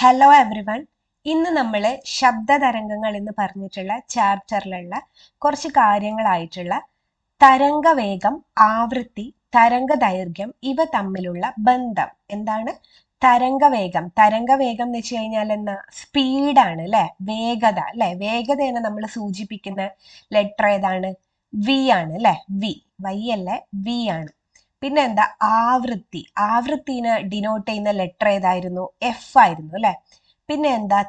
Hello everyone. ഇന്ന് നമ്മൾ ശബ്ദതരംഗങ്ങൾ എന്ന് പറഞ്ഞിട്ടുള്ള ചാപ്റ്ററിലുള്ള കുറച്ച് കാര്യങ്ങളായിട്ടുള്ള തരംഗവേഗം, ആവൃത്തി, തരംഗദൈർഘ്യം ഇവ തമ്മിലുള്ള ബന്ധം എന്താണ്? തരംഗവേഗം എന്ന് വെച്ച് കഴിഞ്ഞാൽ എന്നാ? സ്പീഡാണ് അല്ലെ, വേഗത അല്ലെ. വേഗതയെ നമ്മൾ സൂചിപ്പിക്കുന്ന ലെറ്റർ ഏതാണ്? വി ആണ് അല്ലെ. വൈ അല്ലേ, വി ആണ്. പിന്നെ എന്താ? ആവൃത്തിനെ ഡിനോട്ട് ചെയ്യുന്ന ലെറ്റർ ഏതായിരുന്നു? എഫ് ആയിരുന്നു അല്ലെ. പിന്നെ എന്താ?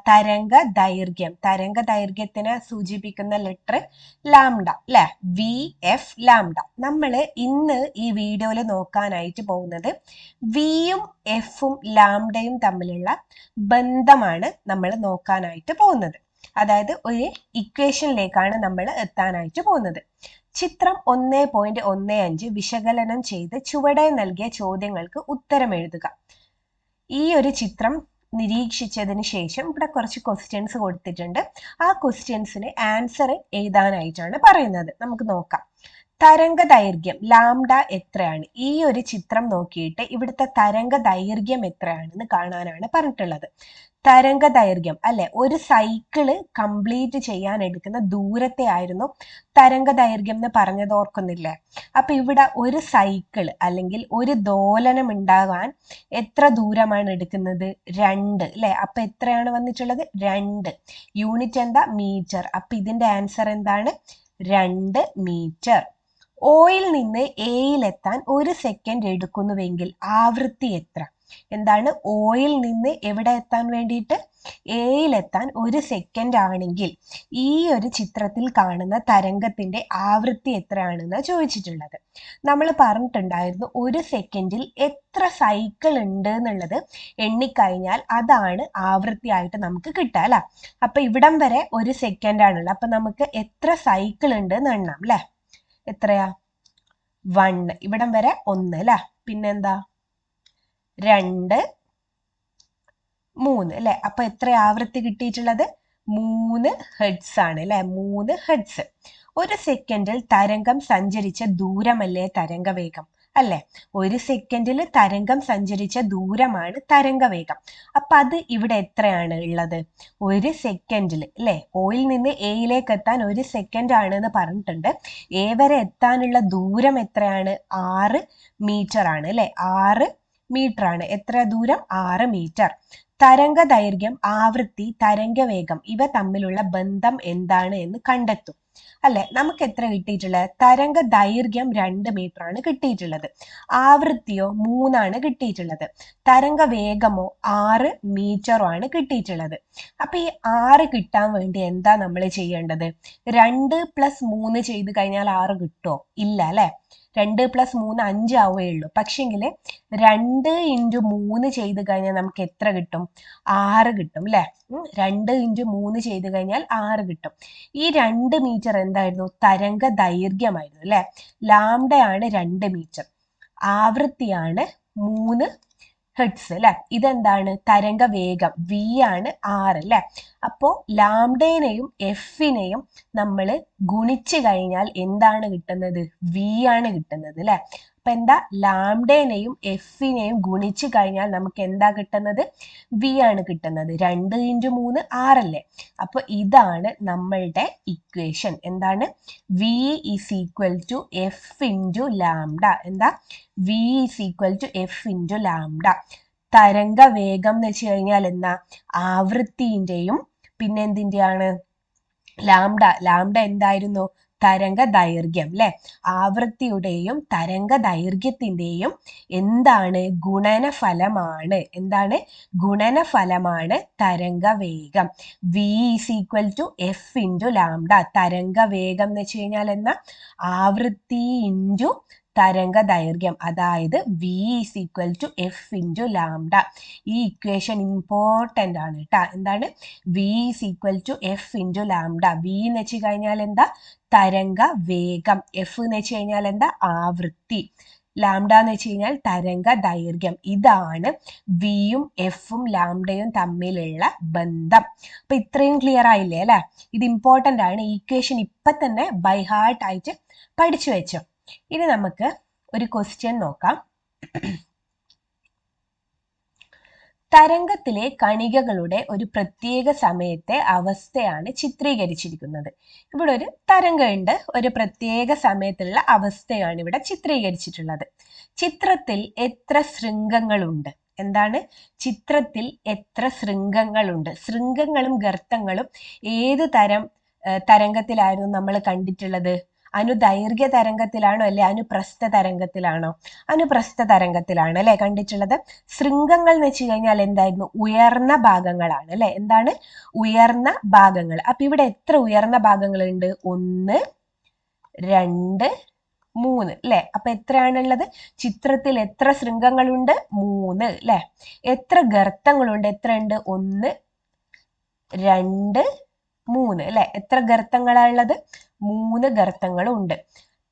തരംഗദൈർഘ്യത്തിനെ സൂചിപ്പിക്കുന്ന ലെറ്റർ ലാംഡ അല്ലെ, വി എഫ് ലാംഡ. നമ്മൾ ഇന്ന് ഈ വീഡിയോയിൽ നോക്കാനായിട്ട് പോകുന്നത് വിയും എഫും ലാംഡയും തമ്മിലുള്ള ബന്ധമാണ് നമ്മൾ നോക്കാനായിട്ട് പോകുന്നത്. അതായത് ഒരു ഇക്വേഷനിലേക്കാണ് നമ്മൾ എത്താനായിട്ട് പോകുന്നത്. ചിത്രം 1.15 വിശകലനം ചെയ്ത് ചുവടെ നൽകിയ ചോദ്യങ്ങൾക്ക് ഉത്തരം എഴുതുക. ഈ ഒരു ചിത്രം നിരീക്ഷിച്ചതിന് ശേഷം ഇവിടെ കുറച്ച് ക്വസ്റ്റ്യൻസ് കൊടുത്തിട്ടുണ്ട്. ആ ക്വസ്റ്റ്യൻസിന് ആൻസർ എഴുതാനായിട്ടാണ് പറയുന്നത്. നമുക്ക് നോക്കാം. തരംഗദൈർഘ്യം ലാംഡ എത്രയാണ്? ഈ ഒരു ചിത്രം നോക്കിയിട്ട് ഇവിടുത്തെ തരംഗദൈർഘ്യം എത്രയാണെന്ന് കാണാനാണ് പറഞ്ഞിട്ടുള്ളത്. തരംഗദൈർഘ്യം അല്ലെ, ഒരു സൈക്കിള് കംപ്ലീറ്റ് ചെയ്യാൻ എടുക്കുന്ന ദൂരത്തെ ആയിരുന്നു തരംഗദൈർഘ്യം എന്ന് പറഞ്ഞത്, ഓർക്കുന്നില്ലേ? അപ്പൊ ഇവിടെ ഒരു സൈക്കിൾ അല്ലെങ്കിൽ ഒരു ദോലനം ഉണ്ടാകാൻ എത്ര ദൂരമാണ് എടുക്കുന്നത്? 2 അല്ലെ. അപ്പൊ എത്രയാണ് വന്നിട്ടുള്ളത്? 2. യൂണിറ്റ് എന്താ? മീറ്റർ. അപ്പൊ ഇതിന്റെ ആൻസർ എന്താണ്? 2 മീറ്റർ. ഓയിൽ നിന്ന് എയിലെത്താൻ 1 സെക്കൻഡ് എടുക്കുന്നുവെങ്കിൽ ആവൃത്തി എത്ര? എന്താണ്? ഓയിൽ നിന്ന് എവിടെ എത്താൻ വേണ്ടിയിട്ട്? എയിലെത്താൻ 1 സെക്കൻഡ് ആണെങ്കിൽ ഈ ഒരു ചിത്രത്തിൽ കാണുന്ന തരംഗത്തിന്റെ ആവൃത്തി എത്രയാണെന്ന് ചോദിച്ചിട്ടുള്ളത്. നമ്മൾ പറഞ്ഞിട്ടുണ്ടായിരുന്നു 1 സെക്കൻഡിൽ എത്ര സൈക്കിൾ ഉണ്ട് എന്നുള്ളത് എണ്ണിക്കഴിഞ്ഞാൽ അതാണ് ആവൃത്തിയായിട്ട് നമുക്ക് കിട്ടുക അല്ലെ. അപ്പൊ ഇവിടം വരെ 1 സെക്കൻഡ് ആണുള്ളത്. അപ്പൊ നമുക്ക് എത്ര സൈക്കിൾ ഉണ്ട് എന്ന് എണ്ണാം അല്ലെ. എത്രയാ? 1. ഇവിടം വരെ 1 അല്ലെ. പിന്നെന്താ? 2, 3 അല്ലെ. അപ്പൊ എത്ര ആവൃത്തി കിട്ടിയിട്ടുള്ളത്? 3 ഹെർട്സ് ആണ് അല്ലെ. 3 ഹെർട്സ്. 1 സെക്കൻഡിൽ തരംഗം സഞ്ചരിച്ച ദൂരമല്ലേ തരംഗവേഗം അല്ലെ. 1 സെക്കൻഡിൽ തരംഗം സഞ്ചരിച്ച ദൂരമാണ് തരംഗവേഗം. അപ്പൊ അത് ഇവിടെ എത്രയാണ് ഉള്ളത്? 1 സെക്കൻഡിൽ അല്ലെ. ഓയിൽ നിന്ന് എയിലേക്ക് എത്താൻ 1 സെക്കൻഡ് ആണ് എന്ന് പറഞ്ഞിട്ടുണ്ട്. എ വരെ എത്താനുള്ള ദൂരം എത്രയാണ്? 6 മീറ്റർ ആണ് അല്ലെ. 6 മീറ്റർ ആണ്. എത്ര ദൂരം? 6 മീറ്റർ. തരംഗദൈർഘ്യം, ആവൃത്തി, തരംഗവേഗം ഇവ തമ്മിലുള്ള ബന്ധം എന്താണ് എന്ന് കണ്ടെത്തും അല്ലെ. നമുക്ക് എത്ര കിട്ടിയിട്ടുള്ളത്? തരംഗദൈർഘ്യം 2 മീറ്റർ ആണ് കിട്ടിയിട്ടുള്ളത്. ആവൃത്തിയോ 3 ആണ് കിട്ടിയിട്ടുള്ളത്. തരംഗവേഗമോ 6 മീറ്ററോ ആണ് കിട്ടിയിട്ടുള്ളത്. അപ്പൊ ഈ 6 കിട്ടാൻ വേണ്ടി എന്താ നമ്മൾ ചെയ്യേണ്ടത്? 2 + 3 ചെയ്ത് കഴിഞ്ഞാൽ 6 കിട്ടുമോ? ഇല്ല അല്ലെ. 2 + 3 5 ആവേ ഉള്ളൂ. പക്ഷെങ്കിൽ 2 × 3 ചെയ്ത് കഴിഞ്ഞാൽ നമുക്ക് എത്ര കിട്ടും? 6 കിട്ടും അല്ലെ. 2 × 3 ചെയ്ത് കഴിഞ്ഞാൽ 6 കിട്ടും. ഈ 2 മീറ്റർ എന്തായിരുന്നു? തരംഗദൈർഘ്യമായിരുന്നു അല്ലെ. ലാംഡയാണ് 2 മീറ്റർ. ആവൃത്തിയാണ് 3 ഹെർട്സ് അല്ലെ. ഇതെന്താണ്? തരംഗവേഗം വി ആണ് 6 അല്ലെ. അപ്പോ ലാംഡേനെയും എഫിനെയും നമ്മൾ ഗുണിച്ചു കഴിഞ്ഞാൽ എന്താണ് കിട്ടുന്നത്? വി ആണ് കിട്ടുന്നത് അല്ലെ. അപ്പൊ എന്താ? ലാംഡേനെയും എഫിനെയും ഗുണിച്ചു കഴിഞ്ഞാൽ നമുക്ക് എന്താ കിട്ടുന്നത്? വി ആണ് കിട്ടുന്നത്. 2 × 3 6 അല്ലേ. അപ്പൊ ഇതാണ് നമ്മളുടെ ഇക്വേഷൻ. എന്താണ്? V = F × lambda. എന്താ? V = F × lambda. തരംഗവേഗം എന്ന് വെച്ച് കഴിഞ്ഞാൽ എന്താ? ആവൃത്തിന്റെയും പിന്നെ എന്തിന്റെയാണ്? ലാംഡ എന്തായിരുന്നു? തരംഗദൈർഘ്യം അല്ലെ. ആവൃത്തിയുടെയും തരംഗദൈർഘ്യത്തിന്റെയും എന്താണ്? ഗുണനഫലമാണ്. എന്താണ്? ഗുണനഫലമാണ് തരംഗവേഗം. V = F × lambda. തരംഗവേഗം എന്ന് വെച്ച് കഴിഞ്ഞാൽ എന്നാ? ആവൃത്തി × തരംഗദൈർഘ്യം. അതായത് വി = എഫ് × ലാംഡ. ഈ ഇക്വേഷൻ ഇമ്പോർട്ടന്റ് ആണ് കേട്ടാ. എന്താണ്? V = F × lambda. വി എന്ന് വെച്ച് കഴിഞ്ഞാൽ എന്താ? തരംഗവേഗം. എഫ് എന്ന് വെച്ച് കഴിഞ്ഞാൽ എന്താ? ആവൃത്തി. ലാംഡ എന്ന് വെച്ച് കഴിഞ്ഞാൽ തരംഗദൈർഘ്യം. ഇതാണ് വിയും എഫും ലാംഡയും തമ്മിലുള്ള ബന്ധം. അപ്പൊ ഇത്രയും ക്ലിയർ ആയില്ലേ അല്ലെ. ഇത് ഇമ്പോർട്ടന്റ് ആണ്. ഇക്വേഷൻ ഇപ്പൊ തന്നെ ബൈ ഹാർട്ട് ആയിട്ട് പഠിച്ചു വെച്ചോ. ഇനി നമുക്ക് ഒരു ക്വസ്റ്റ്യൻ നോക്കാം. തരംഗത്തിലെ കണികകളുടെ ഒരു പ്രത്യേക സമയത്തെ അവസ്ഥയാണ് ചിത്രീകരിച്ചിരിക്കുന്നത്. ഇവിടെ ഒരു തരംഗമുണ്ട്, ഒരു പ്രത്യേക സമയത്തുള്ള അവസ്ഥയാണ് ഇവിടെ ചിത്രീകരിച്ചിട്ടുള്ളത്. ചിത്രത്തിൽ എത്ര ശൃംഗങ്ങളുണ്ട്? എന്താണ്? ചിത്രത്തിൽ എത്ര ശൃംഗങ്ങളുണ്ട്? ശൃംഗങ്ങളും ഗർത്തങ്ങളും ഏത് തരം തരംഗത്തിലായിരുന്നു നമ്മൾ കണ്ടിട്ടുള്ളത്? അനുദൈർഘ്യ തരംഗത്തിലാണോ അല്ലെ അനുപ്രസ്ഥ തരംഗത്തിലാണോ? അനുപ്രസ്ഥ തരംഗത്തിലാണ് അല്ലെ കണ്ടിട്ടുള്ളത്. ശൃംഗങ്ങൾ എന്ന് വെച്ച് കഴിഞ്ഞാൽ എന്തായിരുന്നു? ഉയർന്ന ഭാഗങ്ങളാണ് അല്ലെ. എന്താണ്? ഉയർന്ന ഭാഗങ്ങൾ. അപ്പൊ ഇവിടെ എത്ര ഉയർന്ന ഭാഗങ്ങളുണ്ട്? 1, 2, 3 അല്ലെ. അപ്പൊ എത്രയാണുള്ളത്? ചിത്രത്തിൽ എത്ര ശൃംഗങ്ങളുണ്ട്? 3 അല്ലെ. എത്ര ഗർത്തങ്ങളുണ്ട്? എത്ര ഉണ്ട്? 1, 2, 3 അല്ലെ. എത്ര ഗർത്തങ്ങളാണുള്ളത്? 3 ഗർത്തങ്ങളും ഉണ്ട്.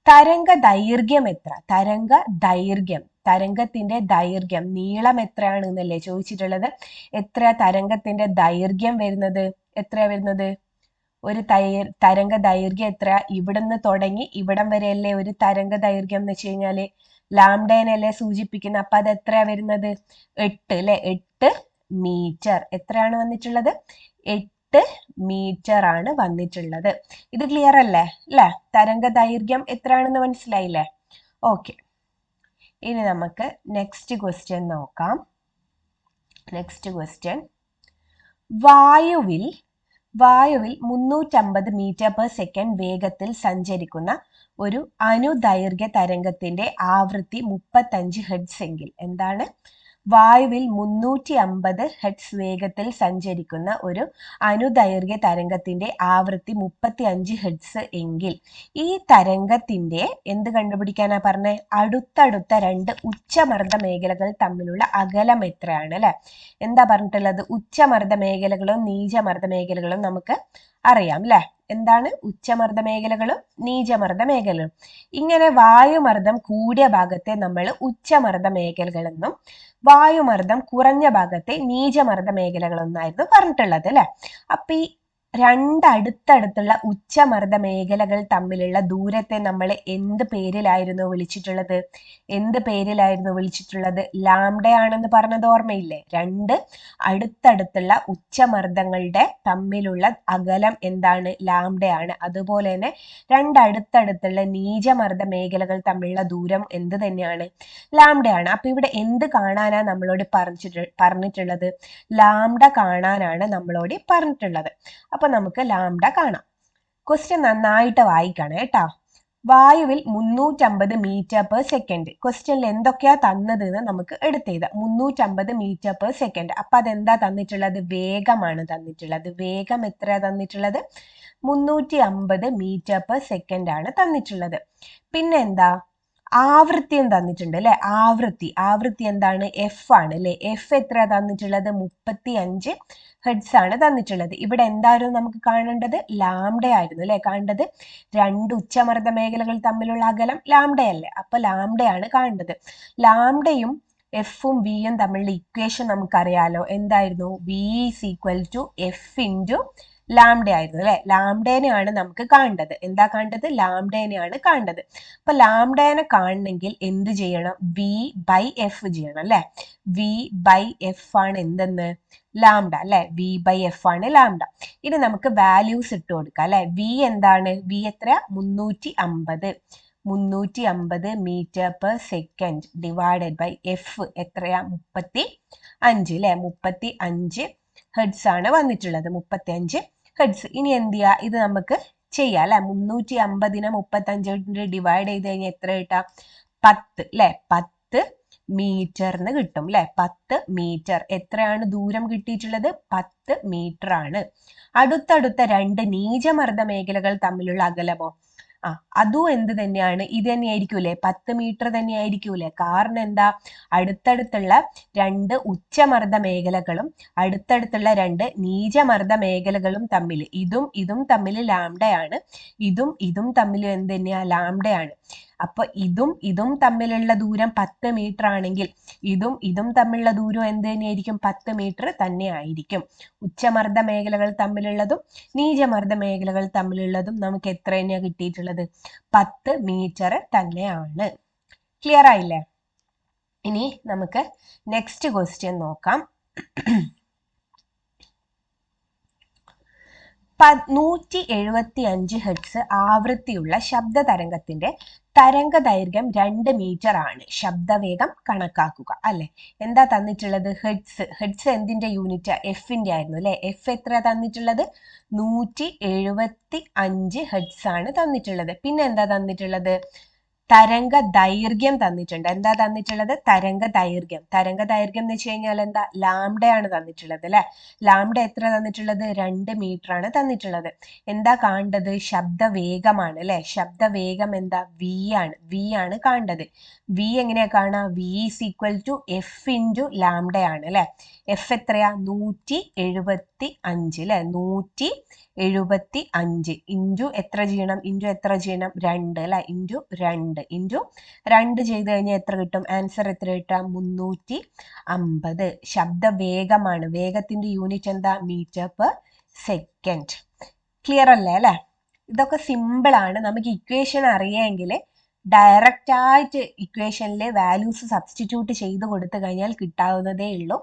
തരംഗ ദൈർഘ്യം എത്ര? തരംഗ ദൈർഘ്യം, തരംഗത്തിന്റെ ദൈർഘ്യം, നീളം എത്രയാണ് എന്നല്ലേ ചോദിച്ചിട്ടുള്ളത്. എത്ര തരംഗത്തിന്റെ ദൈർഘ്യം വരുന്നത്? എത്രയാ വരുന്നത്? ഒരു തരംഗ ദൈർഘ്യം എത്ര? ഇവിടുന്ന് തുടങ്ങി ഇവിടം വരെയല്ലേ ഒരു തരംഗ ദൈർഘ്യം എന്ന് വെച്ച് കഴിഞ്ഞാല് ലാംഡേനല്ലേ സൂചിപ്പിക്കുന്നത്. അപ്പൊ അത് എത്രയാ വരുന്നത്? 8 അല്ലെ. 8 മീറ്റർ. എത്രയാണ് വന്നിട്ടുള്ളത്? 8 മീറ്റർ ആണ് വന്നിട്ടുള്ളത്. ഇത് ക്ലിയർ അല്ലേ? അല്ലെ. തരംഗ ദൈർഘ്യം എത്രയാണെന്ന് മനസ്സിലായില്ലേ? ഓക്കെ, ഇനി നമുക്ക് നെക്സ്റ്റ് ക്വസ്റ്റ്യൻ നോക്കാം. നെക്സ്റ്റ് ക്വസ്റ്റ്യൻ, വായുവിൽ 350 മീറ്റർ പെർ സെക്കൻഡ് വേഗത്തിൽ സഞ്ചരിക്കുന്ന ഒരു അനുദൈർഘ്യ തരംഗത്തിന്റെ ആവൃത്തി 35 ഹെർട്സ് എങ്കിൽ എന്താണ്? വായുവിൽ 350 ഹെർട്സ് വേഗത്തിൽ സഞ്ചരിക്കുന്ന ഒരു അനുദൈർഘ്യ തരംഗത്തിന്റെ ആവൃത്തി 35 ഹെർട്സ് എങ്കിൽ ഈ തരംഗത്തിന്റെ എന്ത് കണ്ടുപിടിക്കാനാ പറഞ്ഞേ? അടുത്തടുത്ത 2 ഉച്ചമർദ്ദ മേഖലകൾ തമ്മിലുള്ള അകലം എത്രയാണ് അല്ലെ. എന്താ പറഞ്ഞിട്ടുള്ളത്? ഉച്ചമർദ്ദ മേഖലകളും നീചമർദ്ദ മേഖലകളും നമുക്ക് അറിയാം അല്ലെ. എന്താണ് ഉച്ചമർദ്ദ മേഖലകളും നീചമർദ്ദ മേഖലകളും? ഇങ്ങനെ വായുമർദ്ദം കൂടിയ ഭാഗത്തെ നമ്മൾ ഉച്ചമർദ്ദ മേഖലകളെന്നും വായുമർദ്ദം കുറഞ്ഞ ഭാഗത്തെ നീചമർദ്ദ മേഖലകളെന്നായിരുന്നു പറഞ്ഞിട്ടുള്ളത് അല്ലെ. അപ്പൊ ഈ അടുത്തടുത്തുള്ള ഉച്ചമർദ്ദ മേഖലകൾ തമ്മിലുള്ള ദൂരത്തെ നമ്മൾ എന്ത് പേരിലായിരുന്നു വിളിച്ചിട്ടുള്ളത്? എന്ത് പേരിലായിരുന്നു വിളിച്ചിട്ടുള്ളത്? ലാംഡയാണെന്ന് പറഞ്ഞത് ഓർമ്മയില്ലേ? 2 അടുത്തടുത്തുള്ള ഉച്ചമർദ്ദങ്ങളുടെ തമ്മിലുള്ള അകലം എന്താണ്? ലാംഡയാണ്. അതുപോലെ തന്നെ 2 അടുത്തടുത്തുള്ള നീചമർദ്ദ മേഖലകൾ തമ്മിലുള്ള ദൂരം എന്ത് തന്നെയാണ്? ലാംഡയാണ്. അപ്പൊ ഇവിടെ എന്ത് കാണാനാ നമ്മളോട് പറഞ്ഞിട്ടുള്ളത്? ലാംഡ കാണാനാണ് നമ്മളോട് പറഞ്ഞിട്ടുള്ളത്. അപ്പൊ നമുക്ക് ലാംഡ കാണാം. ക്വസ്റ്റ്യൻ നന്നായിട്ട് വായിക്കണം കേട്ടോ. വായുവിൽ 350 മീറ്റർ പെർ സെക്കൻഡ്. ക്വസ്റ്റ്യനിൽ എന്തൊക്കെയാ തന്നത് എന്ന് നമുക്ക് എടുത്തെഴുതാം. 350 മീറ്റർ പെർ സെക്കൻഡ്. അപ്പൊ അതെന്താ തന്നിട്ടുള്ളത്? വേഗമാണ് തന്നിട്ടുള്ളത്. വേഗം എത്രയാ തന്നിട്ടുള്ളത്? 350 മീറ്റർ പെർ സെക്കൻഡ് ആണ് തന്നിട്ടുള്ളത്. പിന്നെ എന്താ? ആവൃത്തിയും തന്നിട്ടുണ്ട് അല്ലെ. ആവൃത്തി എന്താണ്? എഫ് ആണ് അല്ലെ. എഫ് എത്രയാ തന്നിട്ടുള്ളത്? 35 ഹെർട്സ് ആണ് തന്നിട്ടുള്ളത്. ഇവിടെ എന്തായിരുന്നു നമുക്ക് കാണേണ്ടത്? ലാംഡ ആയിരുന്നു അല്ലെ കാണേണ്ടത്. 2 ഉച്ചമർദ്ദ മേഖലകൾ തമ്മിലുള്ള അകലം ലാംഡയല്ലേ. അപ്പൊ ലാംഡയാണ് കാണേണ്ടത്. ലാംഡയും എഫും വിയും തമ്മിലുള്ള ഇക്വേഷൻ നമുക്കറിയാലോ. എന്തായിരുന്നു? V is equal to F into lambda ആയിരുന്നു അല്ലെ. ലാംഡേനെയാണ് നമുക്ക് കാണേണ്ടത്. എന്താ കാണേണ്ടത്? ലാംഡേനെയാണ് കാണേണ്ടത്. അപ്പൊ ലാംഡേനെ കാണണമെങ്കിൽ എന്ത് ചെയ്യണം? വി ബൈ എഫ് ചെയ്യണം അല്ലെ. വി ബൈ എഫ് ആണ് എന്തെന്ന്? ലാംഡ അല്ലെ. വി ബൈ എഫ് ആണ് ലാംഡ. ഇനി നമുക്ക് വാല്യൂസ് ഇട്ട് കൊടുക്കാം അല്ലെ. വി എന്താണ്? വി എത്ര? 350 metre per second divided by F എത്രയാ? 35 അല്ലെ. 35 ഹെർട്സ് ആണ് വന്നിട്ടുള്ളത്. 35 ഹെർട്സ്. ഇനി എന്ത് ചെയ്യാ? ഇത് നമുക്ക് ചെയ്യാം അല്ലെ. 350നെ 35 ഡിവൈഡ് ചെയ്ത് കഴിഞ്ഞാൽ എത്ര കിട്ടാ? 10 അല്ലെ. 10 മീറ്ററിന് കിട്ടും അല്ലെ. 10 മീറ്റർ. എത്രയാണ് ദൂരം കിട്ടിയിട്ടുള്ളത്? 10 മീറ്റർ ആണ്. അടുത്തടുത്ത 2 നീചമർദ്ദ മേഖലകൾ തമ്മിലുള്ള അകലമോ? അതും എന്ത് തന്നെയാണ്? ഇത് തന്നെയായിരിക്കൂലേ. 10 മീറ്റർ തന്നെയായിരിക്കൂലേ. കാരണം എന്താ? അടുത്തടുത്തുള്ള 2 ഉച്ചമർദ്ദ മേഖലകളും അടുത്തടുത്തുള്ള 2 നീചമർദ്ദ മേഖലകളും തമ്മിൽ ഇതും തമ്മിൽ ലാംഡയാണ്. ഇതും തമ്മിൽ എന്ത് തന്നെയാ? ലാംഡയാണ്. അപ്പൊ ഇതും തമ്മിലുള്ള ദൂരം 10 മീറ്റർ ആണെങ്കിൽ ഇതും തമ്മിലുള്ള ദൂരം എന്ത് തന്നെയായിരിക്കും? 10 മീറ്റർ തന്നെ ആയിരിക്കും. ഉച്ചമർദ്ദ മേഖലകൾ തമ്മിലുള്ളതും നീചമർദ്ദ മേഖലകൾ തമ്മിലുള്ളതും നമുക്ക് എത്ര തന്നെയാ കിട്ടിയിട്ടുള്ളത്? 10 മീറ്റർ തന്നെയാണ്. ക്ലിയർ ആയില്ലേ? ഇനി നമുക്ക് നെക്സ്റ്റ് ക്വസ്റ്റ്യൻ നോക്കാം. 175 ഹെർട്സ് ആവൃത്തിയുള്ള ശബ്ദ തരംഗത്തിന്റെ തരംഗ ദൈർഘ്യം 2 മീറ്റർ ആണ്. ശബ്ദവേഗം കണക്കാക്കുക. അല്ലെ, എന്താ തന്നിട്ടുള്ളത്? ഹെർട്സ്. ഹെർട്സ് എന്തിന്റെ യൂണിറ്റ്? എഫിന്റെ ആയിരുന്നു അല്ലെ. എഫ് എത്ര തന്നിട്ടുള്ളത്? 175 ഹെർട്സ് ആണ് തന്നിട്ടുള്ളത്. പിന്നെ എന്താ തന്നിട്ടുള്ളത്? തരംഗ ദൈർഘ്യം തന്നിട്ടുണ്ട്. എന്താ തന്നിട്ടുള്ളത്? തരംഗ ദൈർഘ്യം. തരംഗ ദൈർഘ്യം എന്ന് വെച്ച് കഴിഞ്ഞാൽ എന്താ? ലാംഡയാണ് തന്നിട്ടുള്ളത് അല്ലെ. ലാംഡ എത്ര തന്നിട്ടുള്ളത്? 2 മീറ്റർ ആണ് തന്നിട്ടുള്ളത്. എന്താ കാണേണ്ടത്? ശബ്ദവേഗമാണ് അല്ലെ. ശബ്ദവേഗം എന്താ? വി ആണ്. വി ആണ് കാണേണ്ടത്. വി എങ്ങനെയാ കാണാ? V is equal to F into ലാംഡയാണ് അല്ലെ. എഫ് എത്രയാ? 175 അല്ലെ. 175 ഇൻറ്റു എത്ര ചെയ്യണം? ഇൻറ്റു എത്ര ചെയ്യണം? 2 അല്ലെ. ഇൻറ്റു 2 ചെയ്ത് കഴിഞ്ഞാൽ എത്ര കിട്ടും? ആൻസർ എത്ര കിട്ടാം? 350. ശബ്ദവേഗമാണ്. വേഗത്തിന്റെ യൂണിറ്റ് എന്താ? Metre per second. ക്ലിയർ അല്ലേ അല്ലെ? ഇതൊക്കെ സിമ്പിൾ ആണ്. നമുക്ക് ഇക്വേഷൻ അറിയാമെങ്കിൽ ഡയറക്റ്റ് ആയിട്ട് ഇക്വേഷനിലെ വാല്യൂസ് സബ്സ്റ്റിറ്റ്യൂട്ട് ചെയ്ത് കൊടുത്തു കഴിഞ്ഞാൽ കിട്ടാവുന്നതേ ഉള്ളൂ.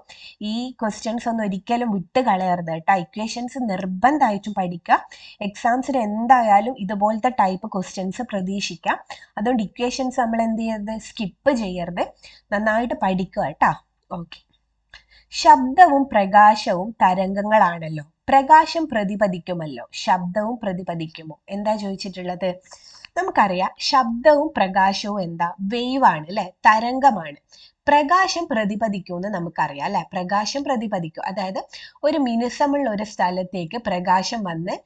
ഈ ക്വസ്റ്റ്യൻസ് ഒന്നും ഒരിക്കലും വിട്ട് കളയരുത് കേട്ടോ. ഇക്വേഷൻസ് നിർബന്ധമായിട്ടും പഠിക്കുക. എക്സാംസിന് എന്തായാലും ഇതുപോലത്തെ ടൈപ്പ് ക്വസ്റ്റ്യൻസ് പ്രതീക്ഷിക്കാം. അതുകൊണ്ട് ഇക്വേഷൻസ് നമ്മൾ എന്ത് ചെയ്യരുത്? സ്കിപ്പ് ചെയ്യരുത്. നന്നായിട്ട് പഠിക്കുക കേട്ടോ. ഓക്കെ. ശബ്ദവും പ്രകാശവും തരംഗങ്ങളാണല്ലോ. പ്രകാശം പ്രതിപദിക്കുമല്ലോ. ശബ്ദവും പ്രതിപദിക്കുമോ? എന്താ ചോദിച്ചിട്ടുള്ളത്? നമുക്കറിയാം ശബ്ദവും പ്രകാശവും എന്താ? വേവ് ആണ് അല്ലെ. തരംഗമാണ്. പ്രകാശം പ്രതിപദിക്കുമെന്ന് നമുക്കറിയാം അല്ലെ. പ്രകാശം പ്രതിപദിക്കും. അതായത് ഒരു മിനുസമുള്ള ഒരു സ്ഥലത്തേക്ക് പ്രകാശം വന്ന്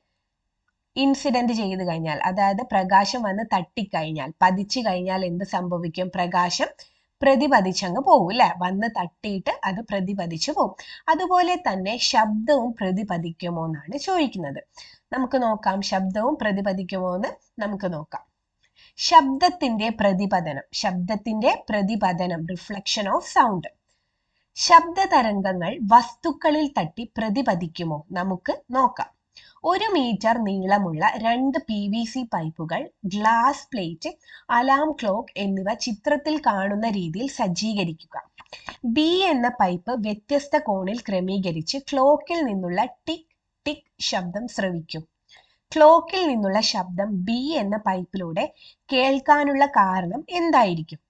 ഇൻസിഡന്റ് ചെയ്ത് കഴിഞ്ഞാൽ, അതായത് പ്രകാശം വന്ന് തട്ടിക്കഴിഞ്ഞാൽ, പതിച്ചു കഴിഞ്ഞാൽ എന്ത് സംഭവിക്കും? പ്രകാശം പ്രതിപദിച്ചങ്ങ് പോകും അല്ലെ. വന്ന് തട്ടിയിട്ട് അത് പ്രതിപദിച്ചു പോകും. അതുപോലെ തന്നെ ശബ്ദവും പ്രതിപദിക്കുമോ എന്നാണ് ചോദിക്കുന്നത്. നമുക്ക് നോക്കാം. ശബ്ദവും പ്രതിപദിക്കുമോ എന്ന് നമുക്ക് നോക്കാം. ശബ്ദത്തിന്റെ പ്രതിപതനം റിഫ്ലക്ഷൻ ഓഫ് സൗണ്ട്. ശബ്ദ തരംഗങ്ങൾ വസ്തുക്കളിൽ തട്ടി പ്രതിപദിക്കുമോ? നമുക്ക് നോക്കാം. 1 മീറ്റർ നീളമുള്ള 2 PVC പൈപ്പുകൾ, ഗ്ലാസ് പ്ലേറ്റ്, അലാം ക്ലോക്ക് എന്നിവ ചിത്രത്തിൽ കാണുന്ന രീതിയിൽ സജ്ജീകരിക്കുക. ബി എന്ന പൈപ്പ് വ്യത്യസ്ത കോണിൽ ക്രമീകരിച്ച് ക്ലോക്കിൽ നിന്നുള്ള ടിക് ടിക് ശബ്ദം ശ്രവിക്കും. ക്ലോക്കിൽ നിന്നുള്ള ശബ്ദം ബി എന്ന പൈപ്പിലൂടെ കേൾക്കാനുള്ള കാരണം എന്തായിരിക്കും?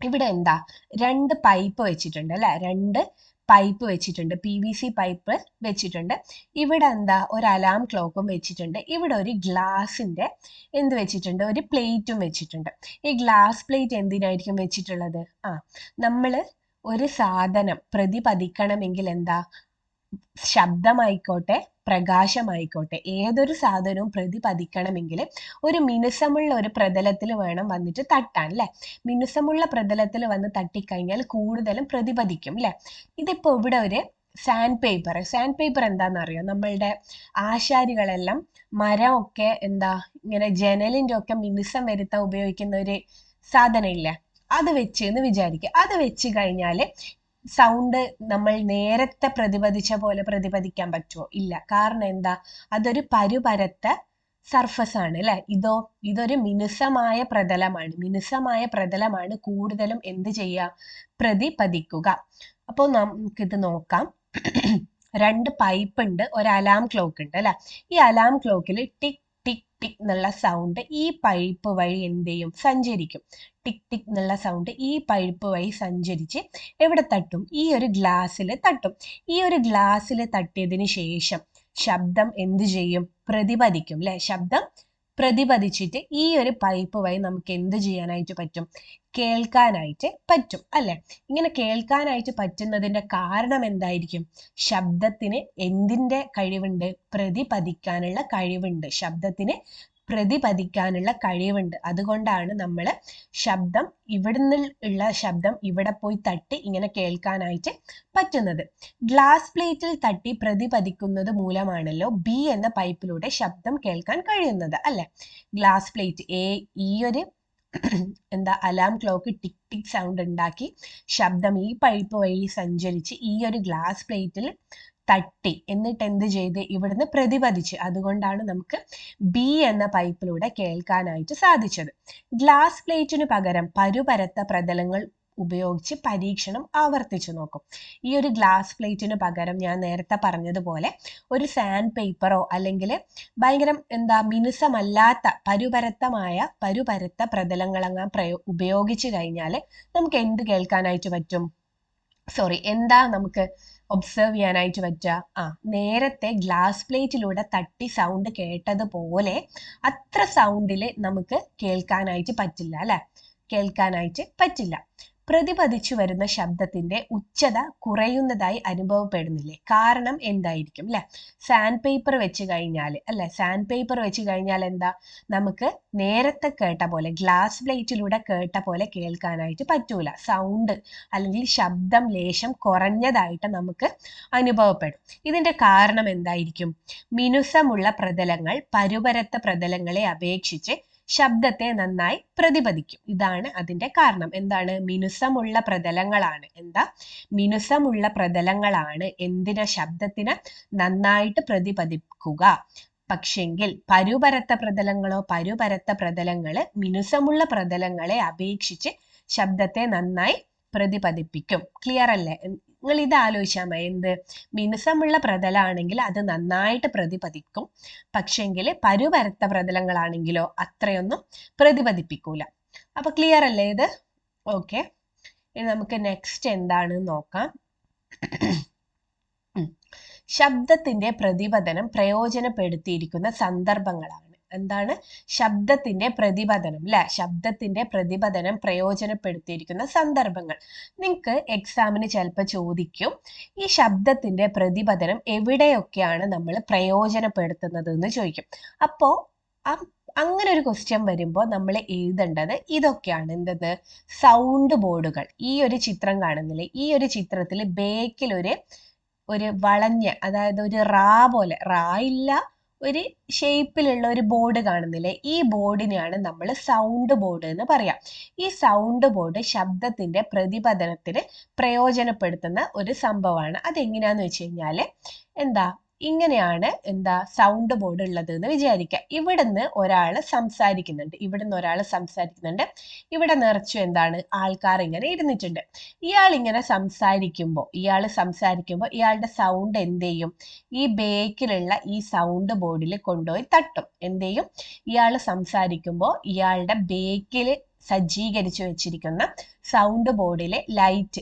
ഇവിടെ എന്താ? 2 പൈപ്പ് വെച്ചിട്ടുണ്ട് അല്ലെ. 2 പൈപ്പ് വെച്ചിട്ടുണ്ട്. PVC പൈപ്പ് വെച്ചിട്ടുണ്ട്. ഇവിടെ എന്താ? ഒരു അലാം ക്ലോക്കും വെച്ചിട്ടുണ്ട്. ഇവിടെ ഒരു ഗ്ലാസിന്റെ എന്ത് വെച്ചിട്ടുണ്ട്? ഒരു പ്ലേറ്റും വെച്ചിട്ടുണ്ട്. ഈ ഗ്ലാസ് പ്ലേറ്റ് എന്തിനായിരിക്കും വെച്ചിട്ടുള്ളത്? നമ്മള് ഒരു സാധനം പ്രതിപദിക്കണമെങ്കിൽ എന്താ? ശബ്ദമായിക്കോട്ടെ പ്രകാശമായിക്കോട്ടെ ഏതൊരു സാധനവും പ്രതിപദിക്കണമെങ്കിൽ ഒരു മിനുസമുള്ള ഒരു പ്രതലത്തിൽ വേണം വന്നിട്ട് തട്ടാൻ അല്ലെ. മിനുസമുള്ള പ്രതലത്തിൽ വന്ന് തട്ടിക്കഴിഞ്ഞാൽ കൂടുതലും പ്രതിപദിക്കും അല്ലെ. ഇതിപ്പോ ഇവിടെ ഒരു സാൻഡ് പേപ്പർ എന്താണെന്നറിയാം? നമ്മളുടെ ആശാരികളെല്ലാം മരമൊക്കെ എന്താ ഇങ്ങനെ ജനലിന്റെ ഒക്കെ മിനുസം വരുത്താൻ ഉപയോഗിക്കുന്ന ഒരു സാധനം ഇല്ലേ, അത് വെച്ച് എന്ന് വിചാരിക്കുക. അത് വെച്ച് കഴിഞ്ഞാല് സൗണ്ട് നമ്മൾ നേരത്തെ പ്രതിപദിച്ച പോലെ പ്രതിപദിക്കാൻ പറ്റുമോ? ഇല്ല. കാരണം എന്താ? അതൊരു പരുപരത്ത സർഫസ് ആണ് അല്ലെ. ഇതൊരു മിനുസമായ പ്രതലമാണ് കൂടുതലും എന്ത് ചെയ്യുക? പ്രതിപദിക്കുക. അപ്പോൾ നമുക്കിത് നോക്കാം. 2 പൈപ്പ് ഉണ്ട്, ഒരു അലാം ക്ലോക്ക് ഉണ്ട് അല്ലെ. ഈ അലാം ക്ലോക്കിൽ ടിക് ടിക് ടിക് എന്നുള്ള സൗണ്ട് ഈ പൈപ്പ് വഴി എന്ത് ചെയ്യും? സഞ്ചരിക്കും. ടിക് ടിക് എന്നുള്ള സൗണ്ട് ഈ പൈപ്പ് വഴി സഞ്ചരിച്ച് എവിടെ തട്ടും? ഈ ഒരു ഗ്ലാസ്സിൽ തട്ടും. ഈ ഒരു ഗ്ലാസ്സിൽ തട്ടിയതിന് ശേഷം ശബ്ദം എന്ത് ചെയ്യും? പ്രതിപദിക്കും അല്ലെ. ശബ്ദം പ്രതിപദിച്ചിട്ട് ഈ ഒരു പൈപ്പ് വഴി നമുക്ക് എന്ത് ചെയ്യാനായിട്ട് പറ്റും? കേൾക്കാനായിട്ട് പറ്റും അല്ലെ. ഇങ്ങനെ കേൾക്കാനായിട്ട് പറ്റുന്നതിന്റെ കാരണം എന്തായിരിക്കും? ശബ്ദത്തിന് എന്തിന്റെ കഴിവുണ്ട്? പ്രതിപദിക്കാനുള്ള കഴിവുണ്ട്. ശബ്ദത്തിന് പ്രതിപദിക്കാനുള്ള കഴിവുണ്ട്. അതുകൊണ്ടാണ് നമ്മൾ ശബ്ദം ഇവിടുന്ന് ഉള്ള ശബ്ദം ഇവിടെ പോയി തട്ടി ഇങ്ങനെ കേൾക്കാനായിട്ട് പറ്റുന്നത്. ഗ്ലാസ് പ്ലേറ്റിൽ തട്ടി പ്രതിപദിക്കുന്നത് മൂലമാണല്ലോ ബി എന്ന പൈപ്പിലൂടെ ശബ്ദം കേൾക്കാൻ കഴിയുന്നത് അല്ലെ. ഗ്ലാസ് പ്ലേറ്റ് ഈ ഒരു എന്താ അലാം ക്ലോക്ക് ടിക് ടിക് സൗണ്ട് ഉണ്ടാക്കി ശബ്ദം ഈ പൈപ്പ് വഴി സഞ്ചരിച്ച് ഈ ഒരു ഗ്ലാസ് പ്ലേറ്റിൽ തട്ടി എന്നിട്ട് എന്ത് ചെയ്ത് ഇവിടുന്ന് പ്രതിപദിച്ച്. അതുകൊണ്ടാണ് നമുക്ക് ബി എന്ന പൈപ്പിലൂടെ കേൾക്കാനായിട്ട് സാധിച്ചത്. ഗ്ലാസ് പ്ലേറ്റിന് പകരം പരുപരത്ത പ്രതലങ്ങൾ ഉപയോഗിച്ച് പരീക്ഷണം ആവർത്തിച്ചു നോക്കും. ഈ ഒരു ഗ്ലാസ് പ്ലേറ്റിന് പകരം ഞാൻ നേരത്തെ പറഞ്ഞതുപോലെ ഒരു സാൻഡ് പേപ്പറോ അല്ലെങ്കിൽ ഭയങ്കര മിനുസമല്ലാത്ത പരുപരത്ത പ്രതലങ്ങളങ്ങ് ഉപയോഗിച്ചു കഴിഞ്ഞാൽ നമുക്ക് എന്ത് കേൾക്കാനായിട്ട് പറ്റും? എന്താ നമുക്ക് ഒബ്സർവ് ചെയ്യാനായിട്ട് പറ്റുക? നേരത്തെ ഗ്ലാസ് പ്ലേറ്റിലൂടെ തട്ടി സൗണ്ട് കേട്ടതുപോലെ അത്ര സൗണ്ടിൽ നമുക്ക് കേൾക്കാനായിട്ട് പറ്റില്ല അല്ലെ? കേൾക്കാനായിട്ട് പറ്റില്ല. പ്രതിപതിച്ചു വരുന്ന ശബ്ദത്തിന്റെ ഉച്ചത കുറയുന്നതായി അനുഭവപ്പെടുന്നില്ലേ? കാരണം എന്തായിരിക്കും അല്ലെ? സാൻഡ് പേപ്പർ വെച്ച് കഴിഞ്ഞാൽ എന്താ, നമുക്ക് നേരത്തെ കേട്ട പോലെ ഗ്ലാസ് പ്ലേറ്റിലൂടെ കേട്ട പോലെ കേൾക്കാനായിട്ട് പറ്റൂല. സൗണ്ട് അല്ലെങ്കിൽ ശബ്ദം ലേശം കുറഞ്ഞതായിട്ട് നമുക്ക് അനുഭവപ്പെടും. ഇതിന്റെ കാരണം എന്തായിരിക്കും? മിനുസമുള്ള പ്രതലങ്ങൾ പരുപരത്ത പ്രതലങ്ങളെ അപേക്ഷിച്ച് ശബ്ദത്തെ നന്നായി പ്രതിപദിക്കും. ഇതാണ് അതിന്റെ കാരണം. എന്താണ്? മിനുസമുള്ള പ്രതലങ്ങളാണ്. മിനുസമുള്ള പ്രതലങ്ങളാണ് എന്തിനെ? ശബ്ദത്തിന് നന്നായിട്ട് പ്രതിപദിക്കുക. പക്ഷെങ്കിൽ പരുപരത്ത പ്രതലങ്ങള് മിനുസമുള്ള പ്രതലങ്ങളെ അപേക്ഷിച്ച് ശബ്ദത്തെ നന്നായി പ്രതിപദിപ്പിക്കും. ക്ലിയർ അല്ലേ? നിങ്ങൾ ഇത് ആലോചിച്ചാൽ മതി. മിനുസമുള്ള പ്രതലമാണെങ്കിൽ അത് നന്നായിട്ട് പ്രതിപദിക്കും. പക്ഷെങ്കിൽ പരുപരത്ത പ്രതലങ്ങളാണെങ്കിലോ അത്രയൊന്നും പ്രതിപദിപ്പിക്കൂല. അപ്പൊ ക്ലിയർ അല്ലേ ഇത്? ഓക്കെ, ഇനി നമുക്ക് നെക്സ്റ്റ് എന്താണെന്ന് നോക്കാം. ശബ്ദത്തിന്റെ പ്രതിപതനം പ്രയോജനപ്പെടുത്തിയിരിക്കുന്ന സന്ദർഭങ്ങളാണ്. എന്താണ്? ശബ്ദത്തിന്റെ പ്രതിപതനം അല്ലെ? ശബ്ദത്തിന്റെ പ്രതിപതനം പ്രയോജനപ്പെടുത്തിയിരിക്കുന്ന സന്ദർഭങ്ങൾ. നിങ്ങൾക്ക് എക്സാമിന് ചിലപ്പോൾ ചോദിക്കും, ഈ ശബ്ദത്തിന്റെ പ്രതിപതനം എവിടെയൊക്കെയാണ് നമ്മൾ പ്രയോജനപ്പെടുത്തുന്നത് എന്ന് ചോദിക്കും. അപ്പോ അങ്ങനെ ഒരു ക്വസ്റ്റ്യൻ വരുമ്പോൾ നമ്മൾ എഴുതേണ്ടത് ഇതൊക്കെയാണ്. സൗണ്ട് ബോർഡുകൾ. ഈ ഒരു ചിത്രം കാണുന്നില്ലേ? ഈ ഒരു ചിത്രത്തിൽ ബേക്കിൽ ഒരു വളഞ്ഞ, അതായത് ഒരു റാ ഇല്ല, ഒരു ഷേപ്പിലുള്ള ഒരു ബോർഡ് കാണുന്നില്ലേ? ഈ ബോർഡിനെയാണ് നമ്മൾ സൗണ്ട് ബോർഡ് എന്ന് പറയാം. ഈ സൗണ്ട് ബോർഡ് ശബ്ദത്തിന്റെ പ്രതിപതനത്തിന് പ്രയോജനപ്പെടുത്തുന്ന ഒരു സംഭവമാണ്. അതെങ്ങനെയാന്ന് വെച്ച് കഴിഞ്ഞാല് ഇങ്ങനെയാണ് സൗണ്ട് ബോർഡ് ഉള്ളത് എന്ന് വിചാരിക്കുക. ഇവിടുന്ന് ഒരാൾ സംസാരിക്കുന്നുണ്ട്. ഇവിടെ നിറച്ചു ആൾക്കാർ ഇങ്ങനെ ഇരുന്നിട്ടുണ്ട്. ഇയാൾ സംസാരിക്കുമ്പോൾ ഇയാളുടെ സൗണ്ട് എന്ത് ചെയ്യും? ഈ ബേക്കിലുള്ള ഈ സൗണ്ട് ബോർഡിൽ കൊണ്ടുപോയി തട്ടും. എന്ത് ചെയ്യും? ഇയാൾ സംസാരിക്കുമ്പോൾ ഇയാളുടെ ബേക്കിൽ സജ്ജീകരിച്ചു വെച്ചിരിക്കുന്ന സൗണ്ട് ബോർഡിലെ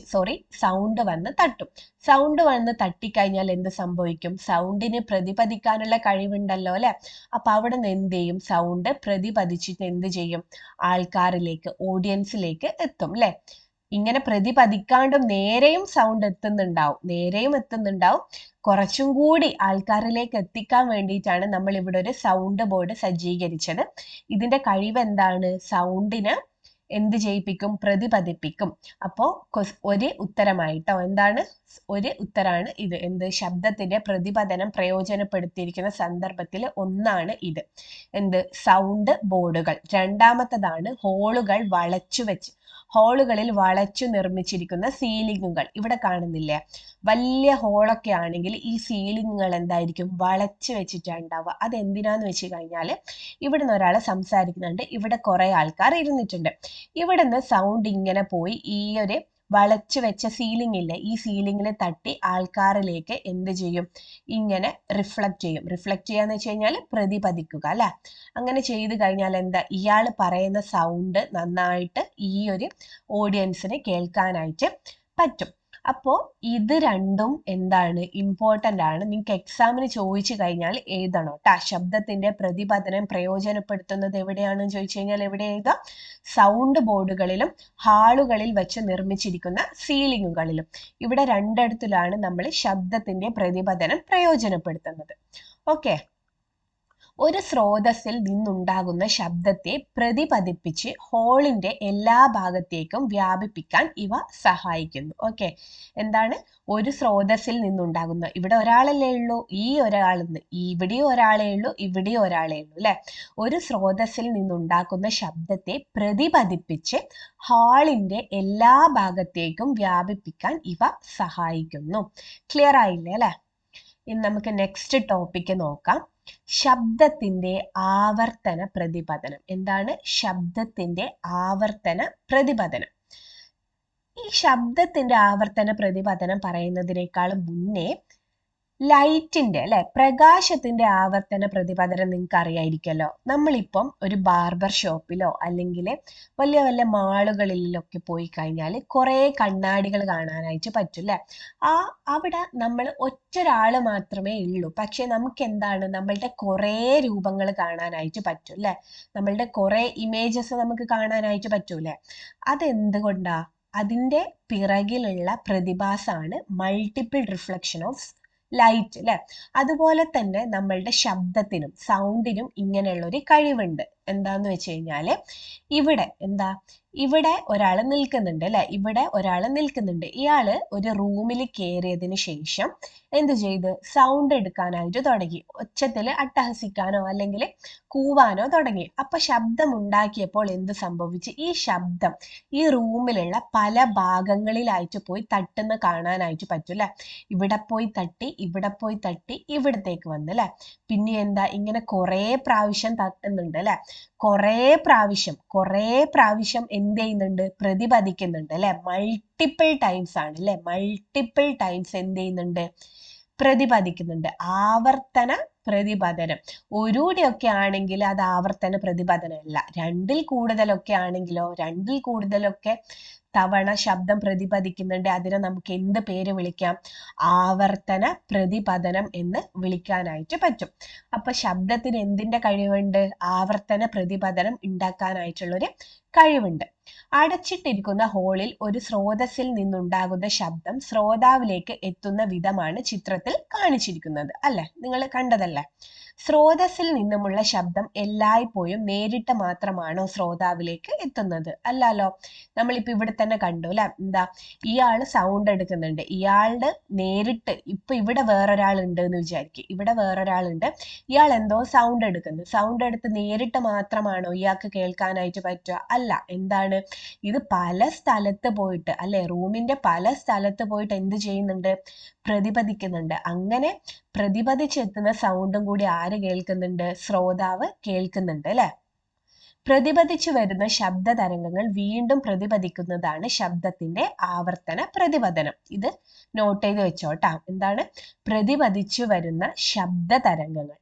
സൗണ്ട് വന്ന് തട്ടും. സൗണ്ട് വന്ന് തട്ടിക്കഴിഞ്ഞാൽ എന്ത് സംഭവിക്കും? സൗണ്ടിന് പ്രതിപദിക്കാനുള്ള കഴിവുണ്ടല്ലോ അല്ലെ? അപ്പൊ അവിടെ നിന്ന് എന്ത് ചെയ്യും? സൗണ്ട് പ്രതിപദിച്ചിട്ട് എന്ത് ചെയ്യും? ആൾക്കാരിലേക്ക്, ഓഡിയൻസിലേക്ക് എത്തും അല്ലെ? ഇങ്ങനെ പ്രതിപദിക്കാണ്ടും നേരെയും സൗണ്ട് എത്തുന്നുണ്ടാവും. കുറച്ചും കൂടി ആൾക്കാരിലേക്ക് എത്തിക്കാൻ വേണ്ടിയിട്ടാണ് നമ്മൾ ഇവിടെ ഒരു സൗണ്ട് ബോർഡ് സജ്ജീകരിച്ചത്. ഇതിന്റെ കഴിവ് എന്താണ്? സൗണ്ടിന് എന്ത് ചെയ്യിപ്പിക്കും? പ്രതിപദിപ്പിക്കും. അപ്പോ ഒരു ഉത്തരമായിട്ടോ ഒരു ഉത്തരാണ് ഇത്. ശബ്ദത്തിന്റെ പ്രതിപതനം പ്രയോജനപ്പെടുത്തിയിരിക്കുന്ന സന്ദർഭത്തിൽ ഒന്നാണ് ഇത്. സൗണ്ട് ബോർഡുകൾ. രണ്ടാമത്തതാണ് ഹോളുകളിൽ വളച്ചു നിർമ്മിച്ചിരിക്കുന്ന സീലിംഗുകൾ. ഇവിടെ കാണുന്നില്ലേ? വലിയ ഹോളൊക്കെ ആണെങ്കിൽ ഈ സീലിംഗുകൾ എന്തായിരിക്കും? വളച്ചു വെച്ചിട്ടാണ് ഉണ്ടാവുക. അതെന്തിനാന്ന് വെച്ച് കഴിഞ്ഞാല് ഇവിടുന്ന് ഒരാൾ സംസാരിക്കുന്നുണ്ട്, ഇവിടെ കുറെ ആൾക്കാർ ഇരുന്നിട്ടുണ്ട്. ഇവിടുന്ന് സൗണ്ട് ഇങ്ങനെ പോയി ഈ ഒരു വളച്ചു വെച്ച സീലിംഗ് ഇല്ലേ? ഈ സീലിംഗിൽ തട്ടി ആൾക്കാരിലേക്ക് എന്ത് ചെയ്യും? ഇങ്ങനെ റിഫ്ലക്ട് ചെയ്യും. റിഫ്ലക്ട് ചെയ്യാന്ന് വെച്ച് കഴിഞ്ഞാൽ പ്രതിപദിക്കുക അല്ലെ? അങ്ങനെ ചെയ്തു കഴിഞ്ഞാൽ ഇയാൾ പറയുന്ന സൗണ്ട് നന്നായിട്ട് ഈ ഒരു ഓഡിയൻസിന് കേൾക്കാനായിട്ട് പറ്റും. അപ്പോ ഇത് രണ്ടും ഇമ്പോർട്ടന്റ് ആണ്. നിങ്ങൾക്ക് എക്സാമിന് ചോദിച്ചു കഴിഞ്ഞാൽ എഴുതണം ട്ടാ. ശബ്ദത്തിന്റെ പ്രതിപതനം പ്രയോജനപ്പെടുത്തുന്നത് എവിടെയാണെന്ന് ചോദിച്ചു കഴിഞ്ഞാൽ എവിടെ എഴുതാം? സൗണ്ട് ബോർഡുകളിലും ഹാളുകളിൽ വെച്ച് നിർമ്മിച്ചിരിക്കുന്ന സീലിംഗുകളിലും. ഇവിടെ രണ്ടിടത്തിലാണ് നമ്മൾ ശബ്ദത്തിന്റെ പ്രതിപതനം പ്രയോജനപ്പെടുത്തുന്നത്. ഓക്കെ, ഒരു സ്രോതസ്സിൽ നിന്നുണ്ടാകുന്ന ശബ്ദത്തെ പ്രതിപദിപ്പിച്ച് ഹോളിന്റെ എല്ലാ ഭാഗത്തേക്കും വ്യാപിപ്പിക്കാൻ ഇവ സഹായിക്കുന്നു. ഓക്കെ, ഒരു സ്രോതസ്സിൽ നിന്നുണ്ടാകുന്ന, ഇവിടെ ഒരാളല്ലേ ഉള്ളൂ, ഇവിടെയും ഒരാളേ ഉള്ളൂ, ഇവിടെയും ഒരാളേ ഉള്ളൂ അല്ലെ? ഒരു സ്രോതസ്സിൽ നിന്നുണ്ടാക്കുന്ന ശബ്ദത്തെ പ്രതിപദിപ്പിച്ച് ഹാളിന്റെ എല്ലാ ഭാഗത്തേക്കും വ്യാപിപ്പിക്കാൻ ഇവ സഹായിക്കുന്നു. ക്ലിയർ ആയില്ലേ അല്ലെ? ഇനി നമുക്ക് നെക്സ്റ്റ് ടോപ്പിക്ക് നോക്കാം. ശബ്ദത്തിന്റെ ആവർത്തന പ്രതിപതനം. ശബ്ദത്തിന്റെ ആവർത്തന പ്രതിപതനം? ഈ ശബ്ദത്തിന്റെ ആവർത്തന പ്രതിപതനം പറയുന്നതിനേക്കാളും മുന്നേ ലൈറ്റിന്റെ അല്ലെ പ്രകാശത്തിന്റെ ആവർത്തന പ്രതിപതനം നിങ്ങൾക്ക് അറിയായിരിക്കല്ലോ. നമ്മളിപ്പം ഒരു ബാർബർ ഷോപ്പിലോ അല്ലെങ്കിൽ വലിയ വലിയ മാളുകളിലൊക്കെ പോയി കഴിഞ്ഞാൽ കുറേ കണ്ണാടികൾ കാണാനായിട്ട് പറ്റും അല്ലെ. അവിടെ നമ്മൾ ഒറ്റൊരാൾ മാത്രമേ ഉള്ളൂ, പക്ഷെ നമുക്ക് എന്താണ് നമ്മളുടെ കുറേ രൂപങ്ങൾ കാണാനായിട്ട് പറ്റും അല്ലെ. നമ്മളുടെ കുറേ ഇമേജസ് നമുക്ക് കാണാനായിട്ട് പറ്റൂലേ. അതെന്തുകൊണ്ടാ? അതിൻ്റെ പിറകിലുള്ള പ്രതിഭാസമാണ് മൾട്ടിപ്പിൾ റിഫ്ലക്ഷൻ ഓഫ് ലൈറ്റ് അല്ലെ. അതുപോലെ തന്നെ നമ്മളുടെ ശബ്ദത്തിനും സൗണ്ടിനും ഇങ്ങനെയുള്ള ഒരു കഴിവുണ്ട്. എന്താന്ന് വെച്ച് കഴിഞ്ഞാല് ഇവിടെ ഒരാൾ നിൽക്കുന്നുണ്ട് അല്ലെ. ഇവിടെ ഒരാൾ നിൽക്കുന്നുണ്ട്. ഇയാള് ഒരു റൂമിൽ കയറിയതിന് ശേഷം എന്ത് ചെയ്ത് സൗണ്ട് എടുക്കാനായിട്ട് തുടങ്ങി. ഒച്ചത്തിൽ അട്ടഹസിക്കാനോ അല്ലെങ്കിൽ കൂവാനോ തുടങ്ങി. അപ്പൊ ശബ്ദം ഉണ്ടാക്കിയപ്പോൾ എന്ത് സംഭവിച്ചു? ഈ ശബ്ദം ഈ റൂമിലുള്ള പല ഭാഗങ്ങളിലായിട്ട് പോയി തട്ടുന്ന കാണാനായിട്ട് പറ്റും അല്ലെ. ഇവിടെ പോയി തട്ടി, ഇവിടെ പോയി തട്ടി, ഇവിടത്തേക്ക് വന്ന് അല്ലെ. പിന്നെ എന്താ ഇങ്ങനെ കുറേ പ്രാവശ്യം തട്ടുന്നുണ്ട് അല്ലെ. കുറേ പ്രാവശ്യം എന്ത് ചെയ്യുന്നുണ്ട്? പ്രതിപദിക്കുന്നുണ്ട് അല്ലെ. മൾട്ടിപ്പിൾ ടൈംസ് ആണ് അല്ലെ. മൾട്ടിപ്പിൾ ടൈംസ് എന്ത് ചെയ്യുന്നുണ്ട്? പ്രതിപദിക്കുന്നുണ്ട്. ആവർത്തന പ്രതിപതനം. ഒരൂടെയൊക്കെ ആണെങ്കിൽ അത് ആവർത്തന പ്രതിപതനമല്ല. രണ്ടിൽ കൂടുതലൊക്കെ തവണ ശബ്ദം പ്രതിപദിക്കുന്നുണ്ട്. അതിനെ നമുക്ക് എന്ത് പേര് വിളിക്കാം? ആവർത്തന പ്രതിപതനം എന്ന് വിളിക്കാനായിട്ട് പറ്റും. അപ്പൊ ശബ്ദത്തിന് എന്തിന്റെ കഴിവുണ്ട്? ആവർത്തന പ്രതിപതനം ഉണ്ടാക്കാനായിട്ടുള്ളൊരു കഴിവുണ്ട്. അടച്ചിട്ടിരിക്കുന്ന ഹോളിൽ ഒരു സ്രോതസ്സിൽ നിന്നുണ്ടാകുന്ന ശബ്ദം ശ്രോതാവിലേക്ക് എത്തുന്ന വിധമാണ് ചിത്രത്തിൽ കാണിച്ചിരിക്കുന്നത് അല്ലെ. നിങ്ങൾ കണ്ടതല്ലേ. സ്രോതസ്സിൽ നിന്നുമുള്ള ശബ്ദം എല്ലായ്പ്പോഴും നേരിട്ട് മാത്രമാണോ ശ്രോതാവിലേക്ക് എത്തുന്നത്? അല്ലല്ലോ. നമ്മളിപ്പോ ഇവിടെ തന്നെ കണ്ടു അല്ലെ. ഇയാള് സൗണ്ട് എടുക്കുന്നുണ്ട്. ഇയാളുടെ നേരിട്ട് ഇപ്പൊ ഇവിടെ വേറൊരാളുണ്ട് എന്ന് വിചാരിക്കും. ഇവിടെ വേറൊരാളുണ്ട്. ഇയാൾ എന്തോ സൗണ്ട് എടുക്കുന്നു. സൗണ്ട് എടുത്ത് നേരിട്ട് മാത്രമാണോ ഇയാൾക്ക് കേൾക്കാനായിട്ട് പറ്റുക? അല്ല. എന്താണ് ഇത്? പല സ്ഥലത്ത് പോയിട്ട് അല്ലെ, റൂമിന്റെ പല സ്ഥലത്ത് പോയിട്ട് എന്ത് ചെയ്യുന്നുണ്ട്? പ്രതിപദിക്കുന്നുണ്ട്. അങ്ങനെ പ്രതിപദിച്ചെത്തുന്ന സൗണ്ടും കൂടി ആര് കേൾക്കുന്നുണ്ട്? ശ്രോതാവ് കേൾക്കുന്നുണ്ട് അല്ലെ. പ്രതിപദിച്ചു വരുന്ന ശബ്ദ തരംഗങ്ങൾ വീണ്ടും പ്രതിപദിക്കുന്നതാണ് ശബ്ദത്തിന്റെ ആവർത്തന പ്രതിപതനം. ഇത് നോട്ട് ചെയ്ത് വെച്ചോട്ടാ. എന്താണ്? പ്രതിപദിച്ചു വരുന്ന ശബ്ദ തരംഗങ്ങൾ.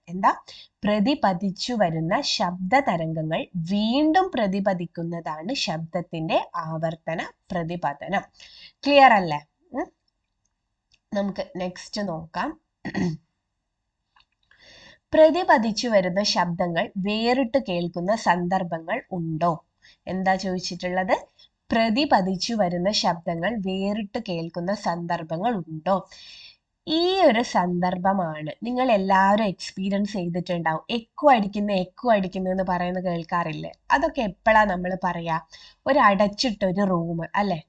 പ്രതിപദിച്ചു വരുന്ന ശബ്ദ തരംഗങ്ങൾ വീണ്ടും പ്രതിപദിക്കുന്നതാണ് ശബ്ദത്തിന്റെ ആവർത്തന പ്രതിപതനം. ക്ലിയർ അല്ലേ? നമുക്ക് നെക്സ്റ്റ് നോക്കാം. പ്രതിപദിച്ചു വരുന്ന ശബ്ദങ്ങൾ വേറിട്ട് കേൾക്കുന്ന സന്ദർഭങ്ങൾ ഉണ്ടോ? എന്താ ചോദിച്ചിട്ടുള്ളത്? പ്രതിപദിച്ചു വരുന്ന ശബ്ദങ്ങൾ വേറിട്ട് കേൾക്കുന്ന സന്ദർഭങ്ങൾ ഉണ്ടോ? ഈ ഒരു സന്ദർഭമാണ് നിങ്ങൾ എല്ലാവരും എക്സ്പീരിയൻസ് ചെയ്തിട്ടുണ്ടാവും. എക്കോ അടിക്കുന്നു എന്ന് പറയുന്നത് കേൾക്കാറില്ലേ? അതൊക്കെ എപ്പോഴാ നമ്മൾ പറയാ? ഒരു അടച്ചിട്ടൊരു റൂം അല്ലെ.